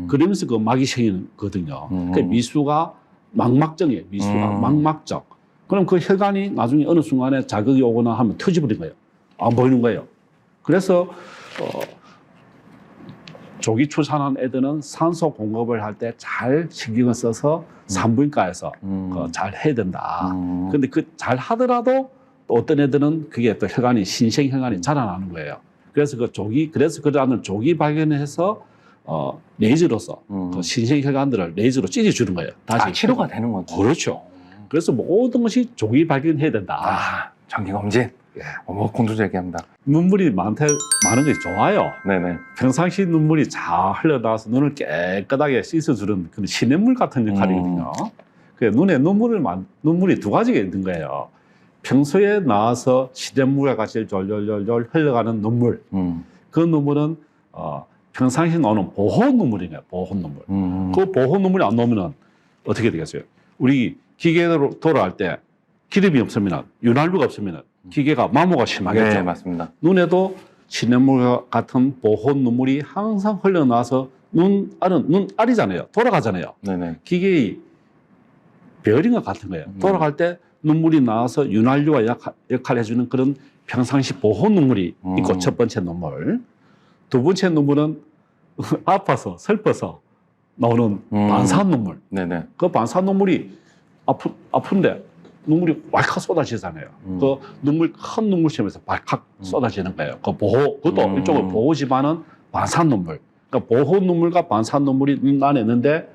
그러면서 그 막이 생기는 거거든요. 그 미수가 망막증이에요. 미수가 망막증. 그럼 그 혈관이 나중에 어느 순간에 자극이 오거나 하면 터져버린 거예요. 안 보이는 거예요. 그래서 조기 출산한 애들은 산소 공급을 할 때 잘 신경을 써서 산부인과에서 잘 해야 된다. 근데 그 잘 하더라도 또 어떤 애들은 그게 또 혈관이 신생 혈관이 자라나는 거예요. 그래서 그래서 그러한 조기 발견해서 레이저로서 그 신생 혈관들을 레이저로 찢어주는 거예요. 다시 치료가 되는 거죠. 그렇죠. 그래서 모든 것이 조기 발견해야 된다. 장기 검진. 예. 공투 얘기합니다. 눈물이 많은 게 좋아요. 네네. 평상시 눈물이 잘 흘러나와서 눈을 깨끗하게 씻어주는 그런 시냇물 같은 역할이거든요. 눈에 눈물이 두 가지가 있는 거예요. 평소에 나와서 시냇물과 같이 졸졸졸 흘러가는 눈물. 그 눈물은 평상시 나오는 보호 눈물이에요. 보호 눈물. 그 보호 눈물이 안 나오면 어떻게 되겠어요? 우리 기계로 돌아갈 때 기름이 없으면, 윤활유가 없으면 기계가 마모가 심하겠죠. 네, 맞습니다. 눈에도 시냇물 같은 보호 눈물이 항상 흘러나와서 눈알이잖아요. 돌아가잖아요. 네네. 기계의 베어링과 같은 거예요. 돌아갈 때 눈물이 나와서 윤활유와 역할을 해주는 그런 평상시 보호 눈물이 있고 첫 번째 눈물. 두 번째 눈물은 아파서 슬퍼서 나오는 반사 눈물. 네네. 그 반사 눈물이 아픈데 눈물이 왈칵 쏟아지잖아요. 그 큰 눈물샘에서 발칵 쏟아지는 거예요. 그것도 일종의 보호지만은 반사 눈물. 그러니까 보호 눈물과 반사 눈물이 눈 안에 있는데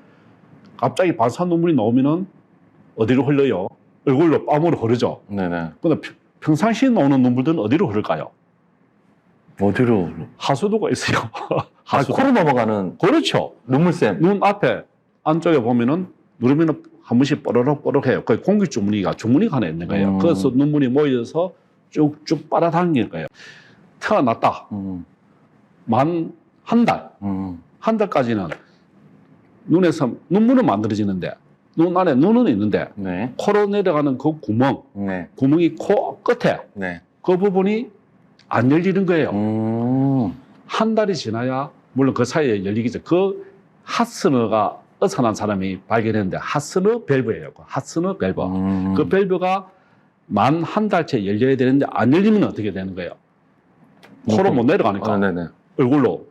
갑자기 반사 눈물이 나오면은 어디로 흘러요? 얼굴로 뺨으로 흐르죠. 네네. 근데 평상시에 나오는 눈물들은 어디로 흐를까요? 어디로? 하수도가 있어요. 하수도. 코로 넘어가는 그렇죠. 눈물샘. 눈 앞에 안쪽에 보면은 누르면은 한 번씩 뽀로록뽀록해요. 그 공기 주머니가 하나 있는 거예요. 그래서 눈물이 모여서 쭉쭉 빨아당기는 거예요. 태어났다. 만 한 달. 한 달까지는 눈에서 눈물은 만들어지는데 눈 안에 눈은 있는데 네. 코로 내려가는 그 구멍, 네. 구멍이 코 끝에 네. 그 부분이 안 열리는 거예요. 한 달이 지나야 물론 그 사이에 열리기 전 그 하스너가 어선한 사람이 발견했는데 하스너 밸브예요. 하스너 밸브. 그 밸브가 만 한 달째 열려야 되는데 안 열리면 어떻게 되는 거예요? 코로 못 내려가니까 네네. 얼굴로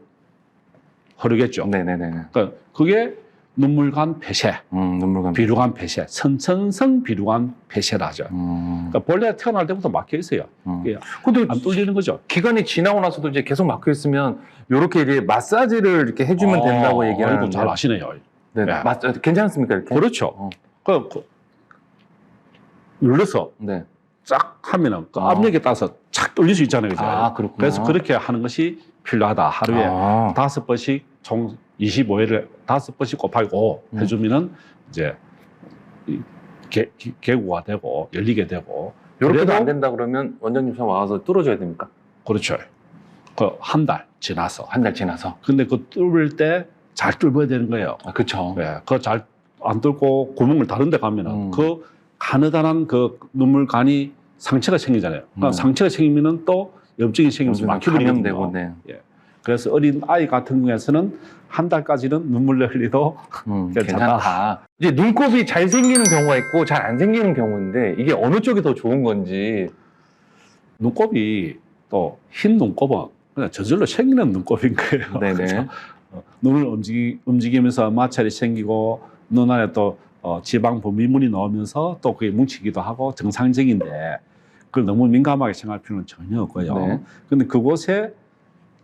흐르겠죠. 네네네. 그러니까 그게 눈물관 폐쇄, 눈물감. 비루관 폐쇄, 선천성 비루관 폐쇄라죠. 그러니까 본래 태어날 때부터 막혀 있어요. 그게 근데 안 뚫리는 거죠. 기간이 지나고 나서도 이제 계속 막혀 있으면 이렇게 이제 마사지를 이렇게 해주면 된다고 얘기하는데. 아이고, 잘 아시네요. 네. 네. 괜찮습니까 이렇게? 그렇죠. 그 눌러서 네. 쫙 하면은 그 압력에 따라서 착 뚫릴 수 있잖아요. 그죠? 아 그렇구나. 그래서 그렇게 하는 것이 필요하다. 하루에 아. 5번씩 총 25회를 5번씩 곱하기 5 해주면은 이제 개구가 되고 열리게 되고. 이렇게도 그래도 안 된다 그러면 원장님 좀 와서 뚫어줘야 됩니까? 그렇죠. 그 한 달 지나서. 한 달 지나서. 근데 그 뚫을 때 잘 뚫어야 되는 거예요. 아 그렇죠. 네, 그거 잘 안 뚫고 구멍을 다른 데 가면은 그 가느다란 그 눈물관이 상처가 생기잖아요. 그러니까 상처가 생기면은 또 염증이 생기면서 막혀버리거든요. 되고, 네. 예. 그래서 어린 아이 같은 경우에는 한 달까지는 눈물 흘리도 괜찮다. 이제 눈곱이 잘 생기는 경우가 있고 잘 안 생기는 경우인데 이게 어느 쪽이 더 좋은 건지. 눈곱이 또 흰 눈곱은 그냥 저절로 생기는 눈곱인 거예요. 네네. 그렇죠? 눈을 움직이면서 마찰이 생기고 눈 안에 또 지방 분비물이 나오면서 또 그게 뭉치기도 하고 정상적인데 그걸 너무 민감하게 생각할 필요는 전혀 없고요. 네. 근데 그곳에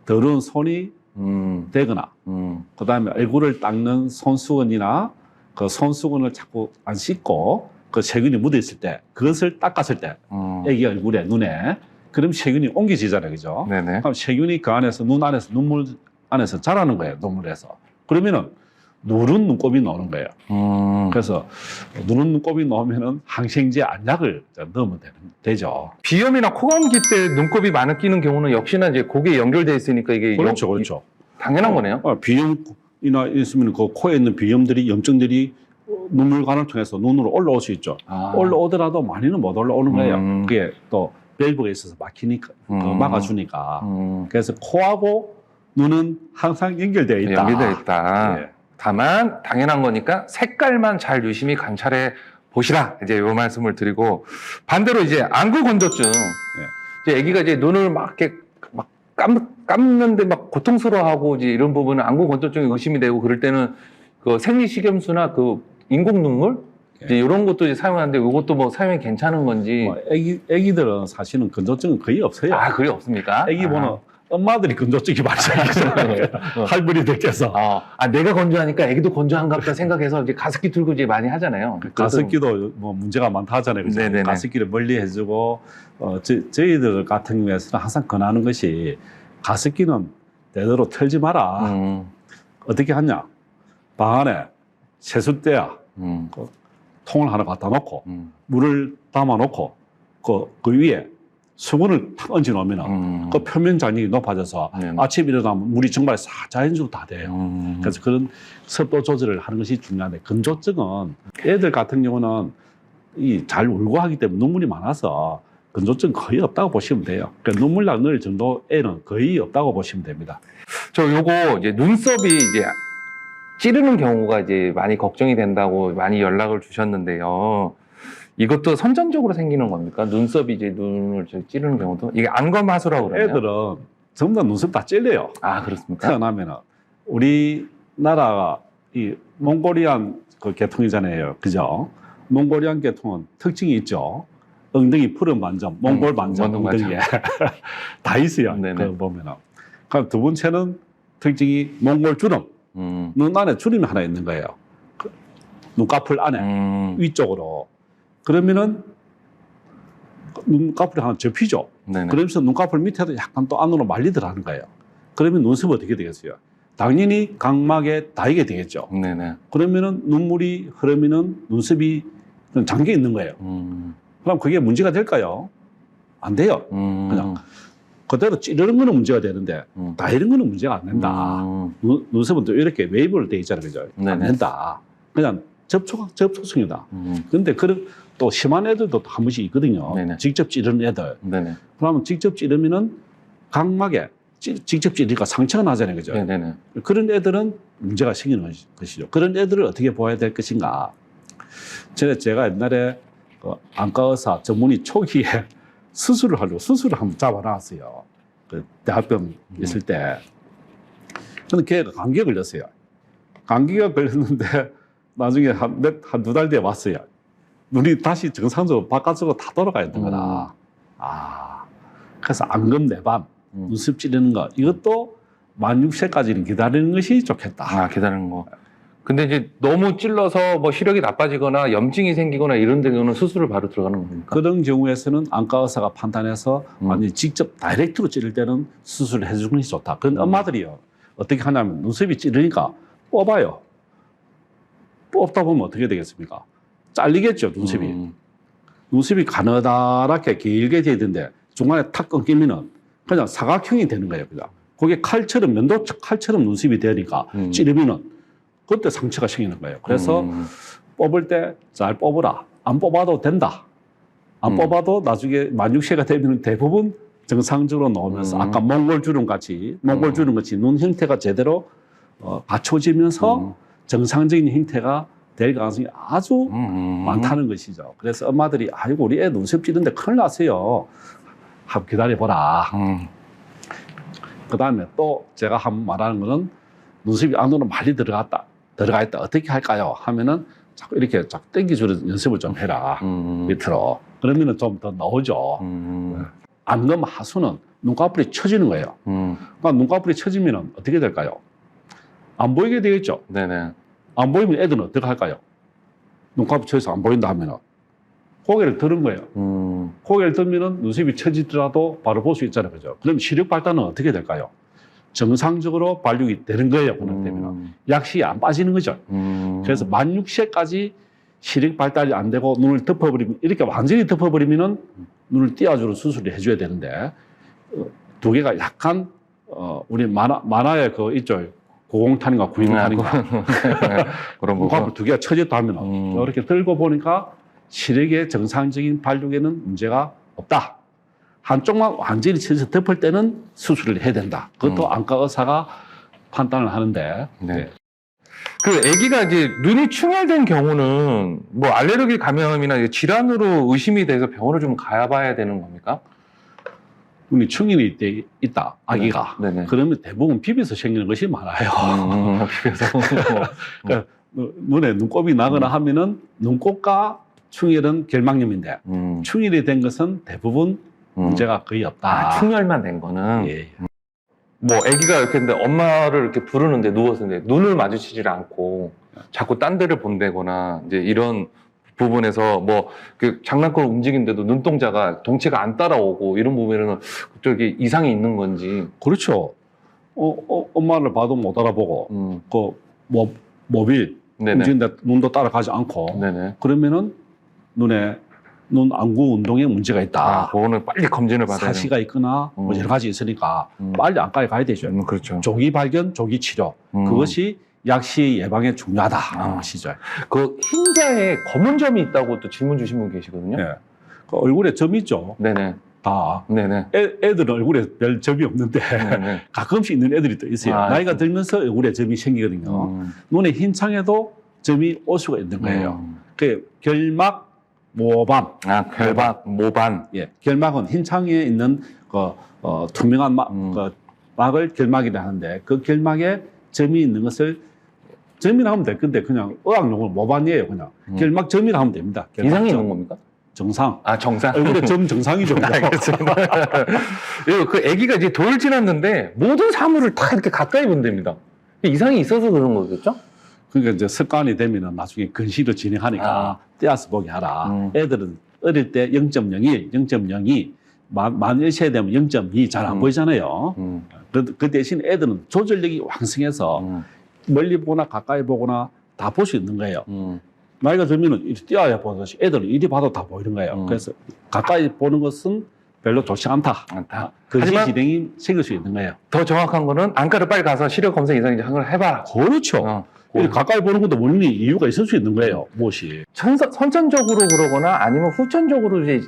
더러운 손이 되거나 그다음에 얼굴을 닦는 손수건이나 그 손수건을 자꾸 안 씻고 그 세균이 묻어 있을 때 그것을 닦았을 때 애기 얼굴에 눈에 그럼 세균이 옮겨지잖아요. 그죠? 네네. 그럼 세균이 그 안에서 눈 안에서 눈물 안에서 자라는 거예요. 눈물에서. 그러면은 누른 눈곱이 나오는 거예요. 그래서 누른 눈곱이 나오면은 항생제 안약을 넣으면 되죠. 비염이나 코감기 때 눈곱이 많이 끼는 경우는 역시나 이제 목에 연결돼 있으니까 이게 그렇죠, 그렇죠. 당연한 거네요. 비염이나 있으면 그 코에 있는 비염들이 염증들이 눈물관을 통해서 눈으로 올라올 수 있죠. 올라오더라도 많이는 못 올라오는 거예요. 그게 또 밸브가 있어서 막히니까 막아주니까. 그래서 코하고 눈은 항상 연결되어 있다. 연결되어 있다. 예. 다만 당연한 거니까 색깔만 잘 유심히 관찰해 보시라. 이제 이 말씀을 드리고 반대로 이제 안구 건조증. 이제 아기가 이제 눈을 막 이렇게 막 감는데 막 고통스러워하고 이제 이런 부분은 안구 건조증이 의심이 되고 그럴 때는 그 생리식염수나 그 인공 눈물 이제 이런 것도 이제 사용하는데 이것도 뭐 사용이 괜찮은 건지. 아기들은 사실은 건조증은 거의 없어요. 아, 그게 없습니까? 아기 보면 엄마들이 건조증이 많이 생기잖아요. 할머니들께서. 내가 건조하니까 애기도 건조한가 보다 생각해서 이제 가습기 틀고 이제 많이 하잖아요. 가습기도 뭐 문제가 많다 하잖아요. 그죠? 네네네. 가습기를 멀리 해주고, 저희들 같은 경우에는 항상 권하는 것이 가습기는 되도록 틀지 마라. 어떻게 하냐? 방 안에 세숫대야 그 통을 하나 갖다 놓고, 물을 담아 놓고, 그 위에 수건을 탁 얹어 놓으면 그 표면 장력이 높아져서 아침 일어나면 물이 정말 자연적으로 다 돼요. 그래서 그런 습도 조절을 하는 것이 중요한데 건조증은 애들 같은 경우는 잘 울고 하기 때문에 눈물이 많아서 건조증 거의 없다고 보시면 돼요. 그러니까 눈물 나는 정도 애는 거의 없다고 보시면 됩니다. 저 요거 이제 눈썹이 이제 찌르는 경우가 이제 많이 걱정이 된다고 많이 연락을 주셨는데요. 이것도 선천적으로 생기는 겁니까? 눈썹이 이제 눈을 찌르는 경우도? 이게 안검하수라고 그러나요? 애들은 전부 다 눈썹 다 찔려요. 아, 그렇습니까? 태어나면은. 우리나라가 이 몽골리안 그 계통이잖아요. 그죠? 몽골리안 계통은 특징이 있죠. 엉덩이 푸른 반점, 몽골 반점, 엉덩이에 다 있어요. 그 보면은. 그럼 두 번째는 특징이 몽골 주름. 눈 안에 주름이 하나 있는 거예요. 그 눈꺼풀 안에 위쪽으로. 그러면은 눈꺼풀이 하나 접히죠. 네네. 그러면서 눈꺼풀 밑에도 약간 또 안으로 말리더라는 거예요. 그러면 눈썹이 어떻게 되겠어요? 당연히 각막에 닿게 되겠죠. 네네. 그러면은 눈물이 흐르면은 눈썹이 잠겨 있는 거예요. 그럼 그게 문제가 될까요? 안 돼요. 그냥 그대로 찌르는 거는 문제가 되는데 닿는 거는 문제가 안 된다. 눈썹은 또 이렇게 웨이브로 돼 있잖아요. 그죠? 안 네네. 된다. 그냥 접촉성이다. 근데 그런 또 심한 애들도 한 번씩 있거든요. 네네. 직접 찌르는 애들. 네네. 그러면 직접 찌르면은 각막에 직접 찌르니까 상처가 나잖아요. 그죠? 네네네. 그런 애들은 문제가 생기는 것이죠. 그런 애들을 어떻게 보아야 될 것인가. 제가 옛날에 그 안과 의사 전문의 초기에 수술을 한번 잡아놨어요. 그 대학병 있을 때. 근데 걔가 감기에 걸렸어요. 감기가 걸렸는데 나중에 한두 달 뒤에 왔어요. 눈이 다시 정상적으로 바깥으로 다 돌아가야 되는 거다. 그래서 안검 내반, 눈썹 찌르는 거, 이것도 만 6세까지는 기다리는 것이 좋겠다. 기다리는 거. 근데 이제 너무 찔러서 뭐 시력이 나빠지거나 염증이 생기거나 이런 데는 수술을 바로 들어가는 겁니까? 그런 경우에서는 안과 의사가 판단해서 완전히 직접 다이렉트로 찌를 때는 수술을 해주는 것이 좋다. 그런 엄마들이요. 어떻게 하냐면 눈썹이 찌르니까 뽑아요. 뽑다 보면 어떻게 되겠습니까? 잘리겠죠, 눈썹이. 눈썹이 가느다랗게 길게 돼야 되는데 중간에 탁 끊기면은 그냥 사각형이 되는 거예요. 그냥. 그게 칼처럼, 면도 칼처럼 눈썹이 되니까 찌르면은 그때 상처가 생기는 거예요. 그래서 뽑을 때 잘 뽑으라. 안 뽑아도 된다. 안 뽑아도 나중에 만 6세가 되면 대부분 정상적으로 나오면서 아까 몽골주름 같이 눈 형태가 제대로 받쳐지면서 정상적인 형태가 될 가능성이 아주 많다는 것이죠. 그래서 엄마들이 아이고 우리 애 눈썹 찌는데 큰일 났어요. 한번 기다려보라. 그 다음에 또 제가 한번 말하는 거는 눈썹이 안으로 많이 들어가 있다. 어떻게 할까요? 하면은 자꾸 이렇게 자꾸 당겨주는 연습을 좀 해라. 밑으로. 그러면은 좀 더 나오죠. 안검 하수는 눈꺼풀이 처지는 거예요. 그러니까 눈꺼풀이 처지면은 어떻게 될까요? 안 보이게 되겠죠. 네네. 안 보이면 애들은 어떻게 할까요? 눈꺼풀 처져서 안 보인다 하면은 고개를 드는 거예요. 고개를 들면은 눈썹이 처지더라도 바로 볼 수 있잖아요. 그죠? 그럼 시력 발달은 어떻게 될까요? 정상적으로 발육이 되는 거예요. 그렇게 되면 약시 안 빠지는 거죠. 그래서 만 6세까지 시력 발달이 안 되고 눈을 덮어버리면 이렇게 완전히 덮어버리면은 눈을 띄워주는 수술을 해줘야 되는데 두 개가 약간 우리 만화에 그 있죠. 고공탄인가 구인탄인가 그런 거. 눈꺼풀 두 개가 처졌다 하면 이렇게 들고 보니까 시력의 정상적인 발육에는 문제가 없다. 한쪽만 완전히 쳐서 덮을 때는 수술을 해야 된다. 그것도 안과 의사가 판단을 하는데. 네. 그 아기가 이제 눈이 충혈된 경우는 뭐 알레르기 감염이나 질환으로 의심이 돼서 병원을 좀 가봐야 되는 겁니까? 눈이 충혈이 있다, 아기가. 네네. 그러면 대부분 비벼서 생기는 것이 많아요. 비벼서. 그러니까 눈에 눈곱이 나거나 하면은 눈곱과 충혈은 결막염인데 충혈이 된 것은 대부분 문제가 거의 없다. 충혈만 된 거는. 예. 뭐 아기가 이렇게 했는데 엄마를 이렇게 부르는데 누워서 눈을 마주치질 않고 자꾸 딴 데를 본다거나 이제 이런 부분에서 뭐 그 장난감 움직이는데도 눈동자가 동체가 안 따라오고 이런 부분에는 저기 이상이 있는 건지. 그렇죠. 엄마를 봐도 못 알아보고 그 모빌 움직이는데 눈도 따라가지 않고 네네. 그러면은 눈 안구 운동에 문제가 있다. 그거는 빨리 검진을 받아야 돼요. 사시가 있거나 뭐 여러 가지 있으니까 빨리 안과에 가야 되죠. 그렇죠. 조기 발견, 조기 치료. 그것이 약시 예방에 중요하다. 시죠. 그 흰자에 검은 점이 있다고 또 질문 주신 분 계시거든요. 네. 그 얼굴에 점 있죠. 네네. 다. 네네. 애들은 얼굴에 별 점이 없는데 네네. 가끔씩 있는 애들이 또 있어요. 나이가 들면서 얼굴에 점이 생기거든요. 눈의 흰 창에도 점이 올 수가 있는 거예요. 그 결막 모반. 결막 모반. 예. 결막은 흰 창에 있는 그 투명한 막을 결막이라 하는데 그 결막에 점이 있는 것을 점이라 하면 될 건데 그냥 의학용어로 모반이에요. 그냥 결막 점이라 하면 됩니다. 이상이 있는 겁니까? 정상. 정상. 얼굴에 점 정상이죠. 알겠습니다. 그 아기가 이제 돌 지났는데 모든 사물을 다 이렇게 가까이 본답니다. 이상이 있어서 그런 거겠죠? 그러니까 이제 습관이 되면은 나중에 근시로 진행하니까 떼어서 보게 하라. 애들은 어릴 때 0.01, 0.02 만 1세에 되면 0.2 잘 안 보이잖아요. 음. 그 대신 애들은 조절력이 왕성해서 멀리 보거나 가까이 보거나 다 볼 수 있는 거예요. 나이가 들면은 이리 뛰어야 보듯이 애들은 이리 봐도 다 보이는 거예요. 그래서 가까이 보는 것은 별로 좋지 않다. 근시 하지만 진행이 생길 수 있는 거예요. 더 정확한 거는 안과를 빨리 가서 시력 검사 이상 이제 한걸 해봐라. 그렇죠. 이리 가까이 보는 것도 원인이 이유가 있을 수 있는 거예요. 무엇이. 선천적으로 그러거나 아니면 후천적으로 이제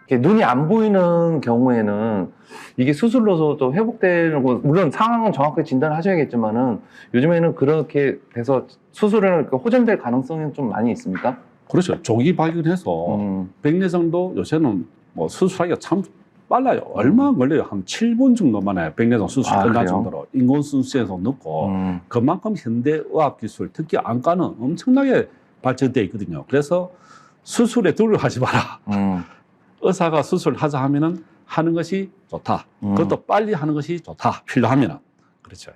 이렇게 눈이 안 보이는 경우에는 이게 수술로서도 회복되는 거, 물론 상황은 정확하게 진단하셔야겠지만은 요즘에는 그렇게 돼서 수술을 호전될 가능성이 좀 많이 있습니까? 그렇죠. 조기 발견해서 백내장도 요새는 뭐 수술하기가 참 빨라요. 얼마 안 걸려요. 한 7분 정도 만에 백내장 수술이 끝날 그래요? 정도로 인공순수에서 넣고 그만큼 현대의학 기술, 특히 안과는 엄청나게 발전되어 있거든요. 그래서 수술에 두려워하지 마라. 의사가 수술하자 하면은 하는 것이 좋다. 그것도 빨리 하는 것이 좋다. 필요하면은. 그렇죠.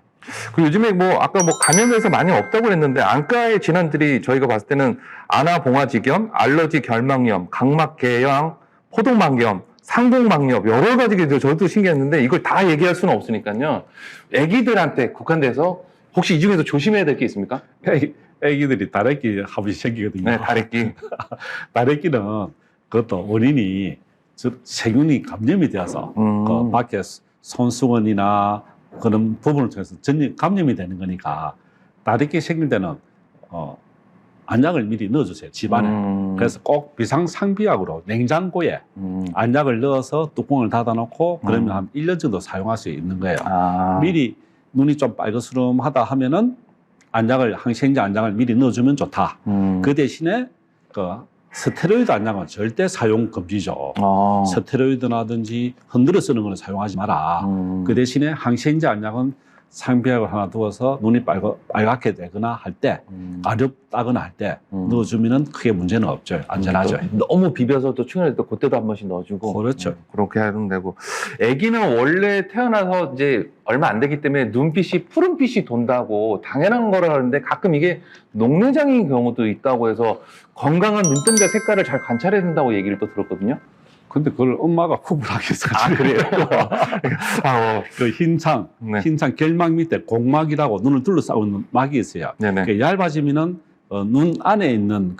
그 요즘에 뭐 아까 뭐 감염에서 많이 없다고 했는데 안과의 질환들이 저희가 봤을 때는 아나봉화지겸, 알러지 결막염, 각막궤양, 포동막염, 상봉막염 여러 가지가 저도 신기했는데 이걸 다 얘기할 수는 없으니까요. 아기들한테 국한돼서 혹시 이 중에서 조심해야 될 게 있습니까? 애기들이 다래끼 한 번씩 생기거든요. 네, 다래끼. 다래끼는 그것도 원인이 세균이 감염이 되어서 그 밖에 손수건이나 그런 부분을 통해서 감염이 되는 거니까 다래끼 생길 때는 안약을 미리 넣어주세요. 집안에. 그래서 꼭 비상상비약으로 냉장고에 안약을 넣어서 뚜껑을 닫아놓고 그러면 한 1년 정도 사용할 수 있는 거예요. 미리 눈이 좀 빨그스름하다 하면은 항생제 안약을 미리 넣어주면 좋다. 그 대신에 그 스테로이드 안약은 절대 사용 금지죠. 스테로이드라든지 흔들어 쓰는 거는 사용하지 마라. 그 대신에 항생제 안약은 상비약을 하나 두어서 눈이 빨갛게 되거나 할 때, 가렵다거나 할 때 넣어주면 크게 문제는 없죠. 안전하죠. 너무 비벼서 또 충혈할 때 그때도 한 번씩 넣어주고. 그렇죠. 그렇게 하면 되고. 아기는 원래 태어나서 이제 얼마 안 되기 때문에 눈빛이 푸른빛이 돈다고 당연한 거라 하는데 가끔 이게 녹내장인 경우도 있다고 해서 건강한 눈동자 색깔을 잘 관찰해야 된다고 얘기를 또 들었거든요. 근데 그걸 엄마가 구분하기 위해서. 그래요? 그 흰창, 네. 흰창 결막 밑에 공막이라고 눈을 둘러싸고 막이 있어요. 네네. 그게 얇아지면은 눈 안에 있는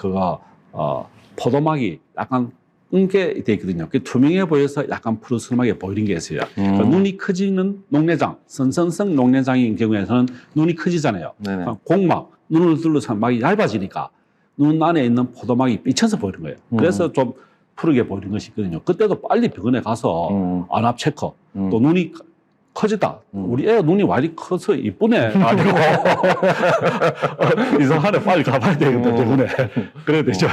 포도막이 약간 은게 돼 있거든요. 그게 투명해 보여서 약간 푸르스름하게 보이는 게 있어요. 그러니까 눈이 커지는 녹내장, 선선성 녹내장인 경우에는 눈이 커지잖아요. 네네. 공막, 눈을 둘러싼 막이 얇아지니까 눈 안에 있는 포도막이 삐쳐서 보이는 거예요. 그래서 좀 푸르게 보이는 것이 있거든요. 그때도 빨리 병원에 가서 안압 체크, 또 눈이 커지다. 우리 애가 눈이 많이 커서 이쁘네. 아니고 이상하네. 빨리 가봐야 되겠다. 병원에. 그래야 되죠.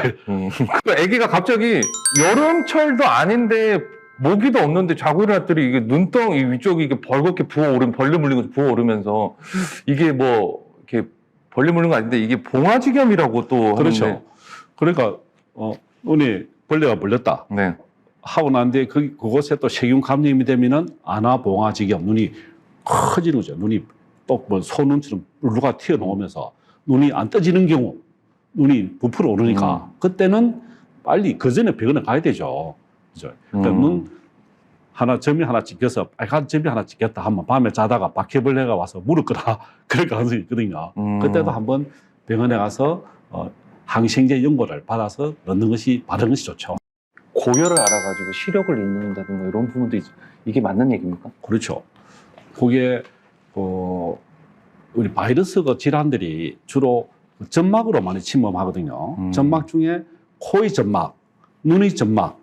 아기가 갑자기 여름철도 아닌데 모기도 없는데 자고 일어났더니 이게 눈덩 이 위쪽이 이게 벌겋게 벌레 물린 것이 부어오르면서 이게 뭐 이렇게 벌레 물린 거 아닌데 이게 봉화지겸이라고 또 그렇죠. 하는데. 그러니까 눈이 벌레가 물렸다. 네. 하고 난 뒤에 그곳에 또 세균 감염이 되면은 아나봉화지겸 눈이 커지는 거죠. 눈이 또 뭐 소눈처럼 루가 튀어나오면서 눈이 안 떠지는 경우 눈이 부풀어 오르니까 그때는 빨리 그 전에 병원에 가야 되죠. 그죠? 그러니까 눈 점이 하나 찍혀서 빨간 점이 하나 찍혔다 하면 밤에 자다가 바퀴벌레가 와서 물었거나 그럴 가능성이 있거든요. 그때도 한번 병원에 가서 항생제 연고를 받아서 넣는 것이 바른 것이 좋죠. 고열을 알아가지고 시력을 잃는다든가 이런 부분도 이게 맞는 얘기입니까? 그렇죠. 그게 우리 바이러스 질환들이 주로 점막으로 많이 침범하거든요. 점막 중에 코의 점막, 눈의 점막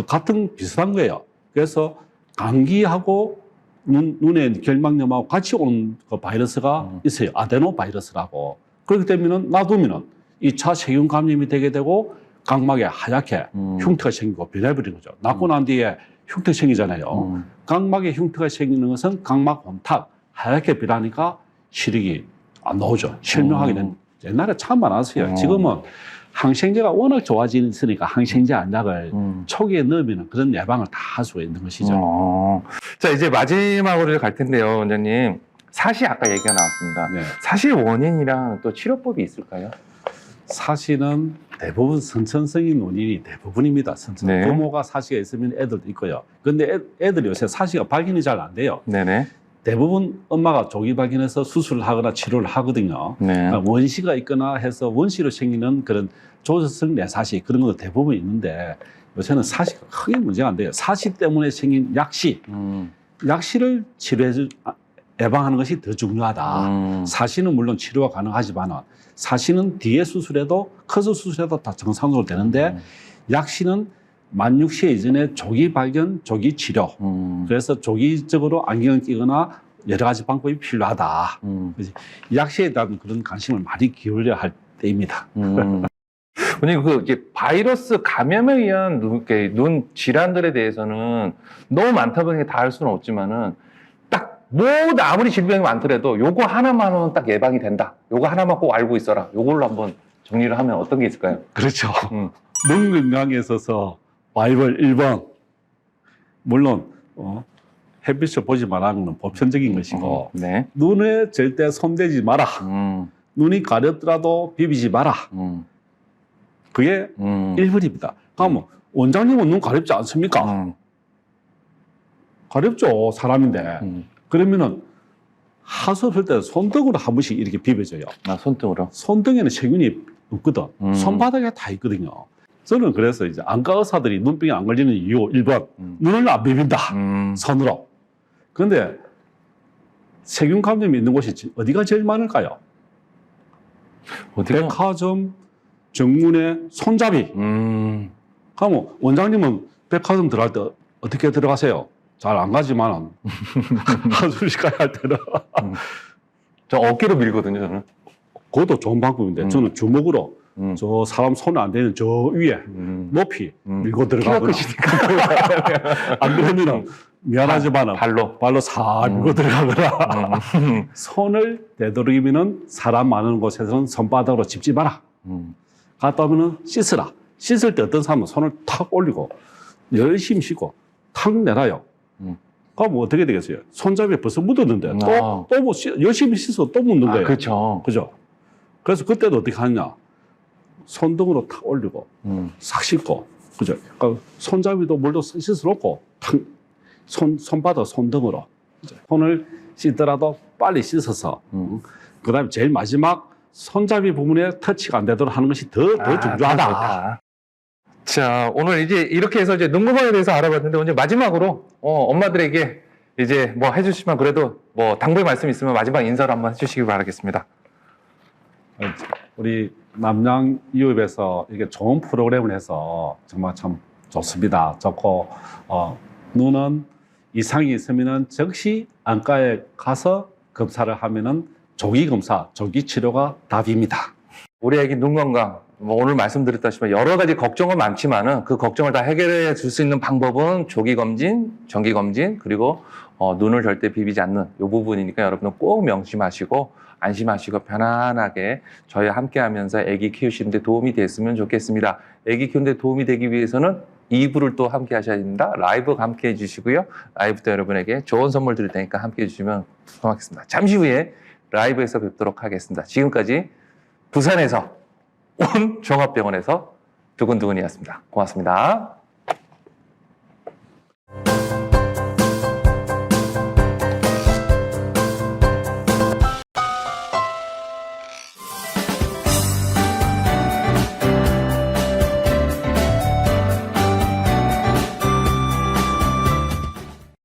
같은 비슷한 거예요. 그래서 감기하고 눈의 결막염하고 같이 오는 그 바이러스가 있어요. 아데노 바이러스라고. 그렇기 때문에 놔두면은 2차 세균 감염이 되게 되고 각막에 하얗게 흉터가 생기고 변해버리는 거죠. 낳고 난 뒤에 흉터 생기잖아요. 각막에 흉터가 생기는 것은 각막 혼탁, 하얗게 변하니까 시력이 안 나오죠. 실명하게 된 옛날에 참 많았어요. 지금은 항생제가 워낙 좋아지니까 항생제 안약을 초기에 넣으면 그런 예방을 다 할 수가 있는 것이죠. 자, 이제 마지막으로 갈 텐데요, 원장님. 사시 아까 얘기가 나왔습니다. 네. 사시 원인이랑 또 치료법이 있을까요? 사실은 대부분 선천성인 원인이 대부분입니다. 네. 부모가 사시가 있으면 애들도 있고요. 근데 애들이 요새 사시가 발견이 잘 안 돼요. 네네. 대부분 엄마가 조기 발견해서 수술을 하거나 치료를 하거든요. 네. 그러니까 원시가 있거나 해서 원시로 생기는 그런 조절성 내사시 그런 것도 대부분 있는데 요새는 사시가 크게 문제가 안 돼요. 사시 때문에 생긴 약시, 약시를 치료해 예방하는 것이 더 중요하다. 사시는 물론 치료가 가능하지만 사시는 뒤에 수술해도 커서 수술해도 다 정상적으로 되는데 약시는 만 6세 이전에 조기 발견, 조기 치료. 그래서 조기적으로 안경을 끼거나 여러 가지 방법이 필요하다. 그래서 약시에 대한 그런 관심을 많이 기울여야 할 때입니다. 원장님, 그 이제 바이러스 감염에 의한 눈 질환들에 대해서는 너무 많다 보니 다 할 수는 없지만은 딱 모두 아무리 질병이 많더라도 요거 하나만은 딱 예방이 된다. 요거 하나만 꼭 알고 있어라. 요걸로 한번 정리를 하면 어떤 게 있을까요? 그렇죠. 눈 건강에 있어서 바이블 1번. 물론 햇빛을 보지 말라는 건 보편적인 것이고 네. 눈에 절대 손대지 마라. 눈이 가렵더라도 비비지 마라. 그게 1번입니다. 그러면 원장님은 눈 가렵지 않습니까? 가렵죠. 사람인데. 그러면은 하수할 때 손등으로 한 번씩 이렇게 비벼줘요. 아, 손등으로? 손등에는 세균이 없거든. 손바닥에 다 있거든요. 저는 그래서 이제 안과 의사들이 눈병이 안 걸리는 이유 1번. 눈을 안 비빈다. 손으로. 그런데 세균 감염이 있는 곳이 어디가 제일 많을까요? 어디가? 백화점, 정문에 손잡이. 그러면 원장님은 백화점 들어갈 때 어떻게 들어가세요? 잘 안 가지만 한숨씩 가야 할 때는 저 어깨로 밀거든요, 저는. 그것도 좋은 방법인데 저는 주먹으로 저 사람 손 안 대는 저 위에 높이 밀고 들어가거나 안 그러면 미안하지만 발로 살 밀고 들어가거나 손을 되도록이면 사람 많은 곳에서는 손바닥으로 짚지 마라. 갔다 오면 씻으라. 씻을 때 어떤 사람은 손을 탁 올리고 열심히 씻고 탁 내놔요. 그럼 어떻게 되겠어요? 손잡이에 벌써 묻었는데 또 뭐 열심히 씻어 또 묻는 거예요. 그렇죠. 그죠? 그래서 그때도 어떻게 하느냐? 손등으로 탁 올리고 싹 씻고, 그죠? 그러니까 손잡이도 물도 씻어 놓고 탁 손바닥 손등으로 그죠? 손을 씻더라도 빨리 씻어서 그다음에 제일 마지막 손잡이 부분에 터치가 안 되도록 하는 것이 더 중요하다. 자, 오늘 이제 이렇게 해서 이제 눈구멍에 대해서 알아봤는데, 오늘 마지막으로, 엄마들에게 이제 뭐 해주시면 그래도 뭐 당부의 말씀 있으면 마지막 인사를 한번 해주시기 바라겠습니다. 우리 남양유업에서 이게 좋은 프로그램을 해서 정말 참 좋습니다. 좋고, 눈은 이상이 있으면은 즉시 안과에 가서 검사를 하면은 조기 검사, 조기 치료가 답입니다. 우리 애기 눈 건강, 뭐 오늘 말씀드렸다시피 여러 가지 걱정은 많지만은 그 걱정을 다 해결해 줄 수 있는 방법은 조기 검진, 정기 검진, 그리고 눈을 절대 비비지 않는 이 부분이니까 여러분은 꼭 명심하시고 안심하시고 편안하게 저희와 함께 하면서 아기 키우시는 데 도움이 됐으면 좋겠습니다. 아기 키우는 데 도움이 되기 위해서는 2부를 또 함께 하셔야 됩니다. 라이브 함께 해주시고요. 라이브 때 여러분에게 좋은 선물 드릴 테니까 함께 해주시면 고맙겠습니다. 잠시 후에 라이브에서 뵙도록 하겠습니다. 지금까지 부산에서 온 종합병원에서 두근두근이었습니다. 고맙습니다.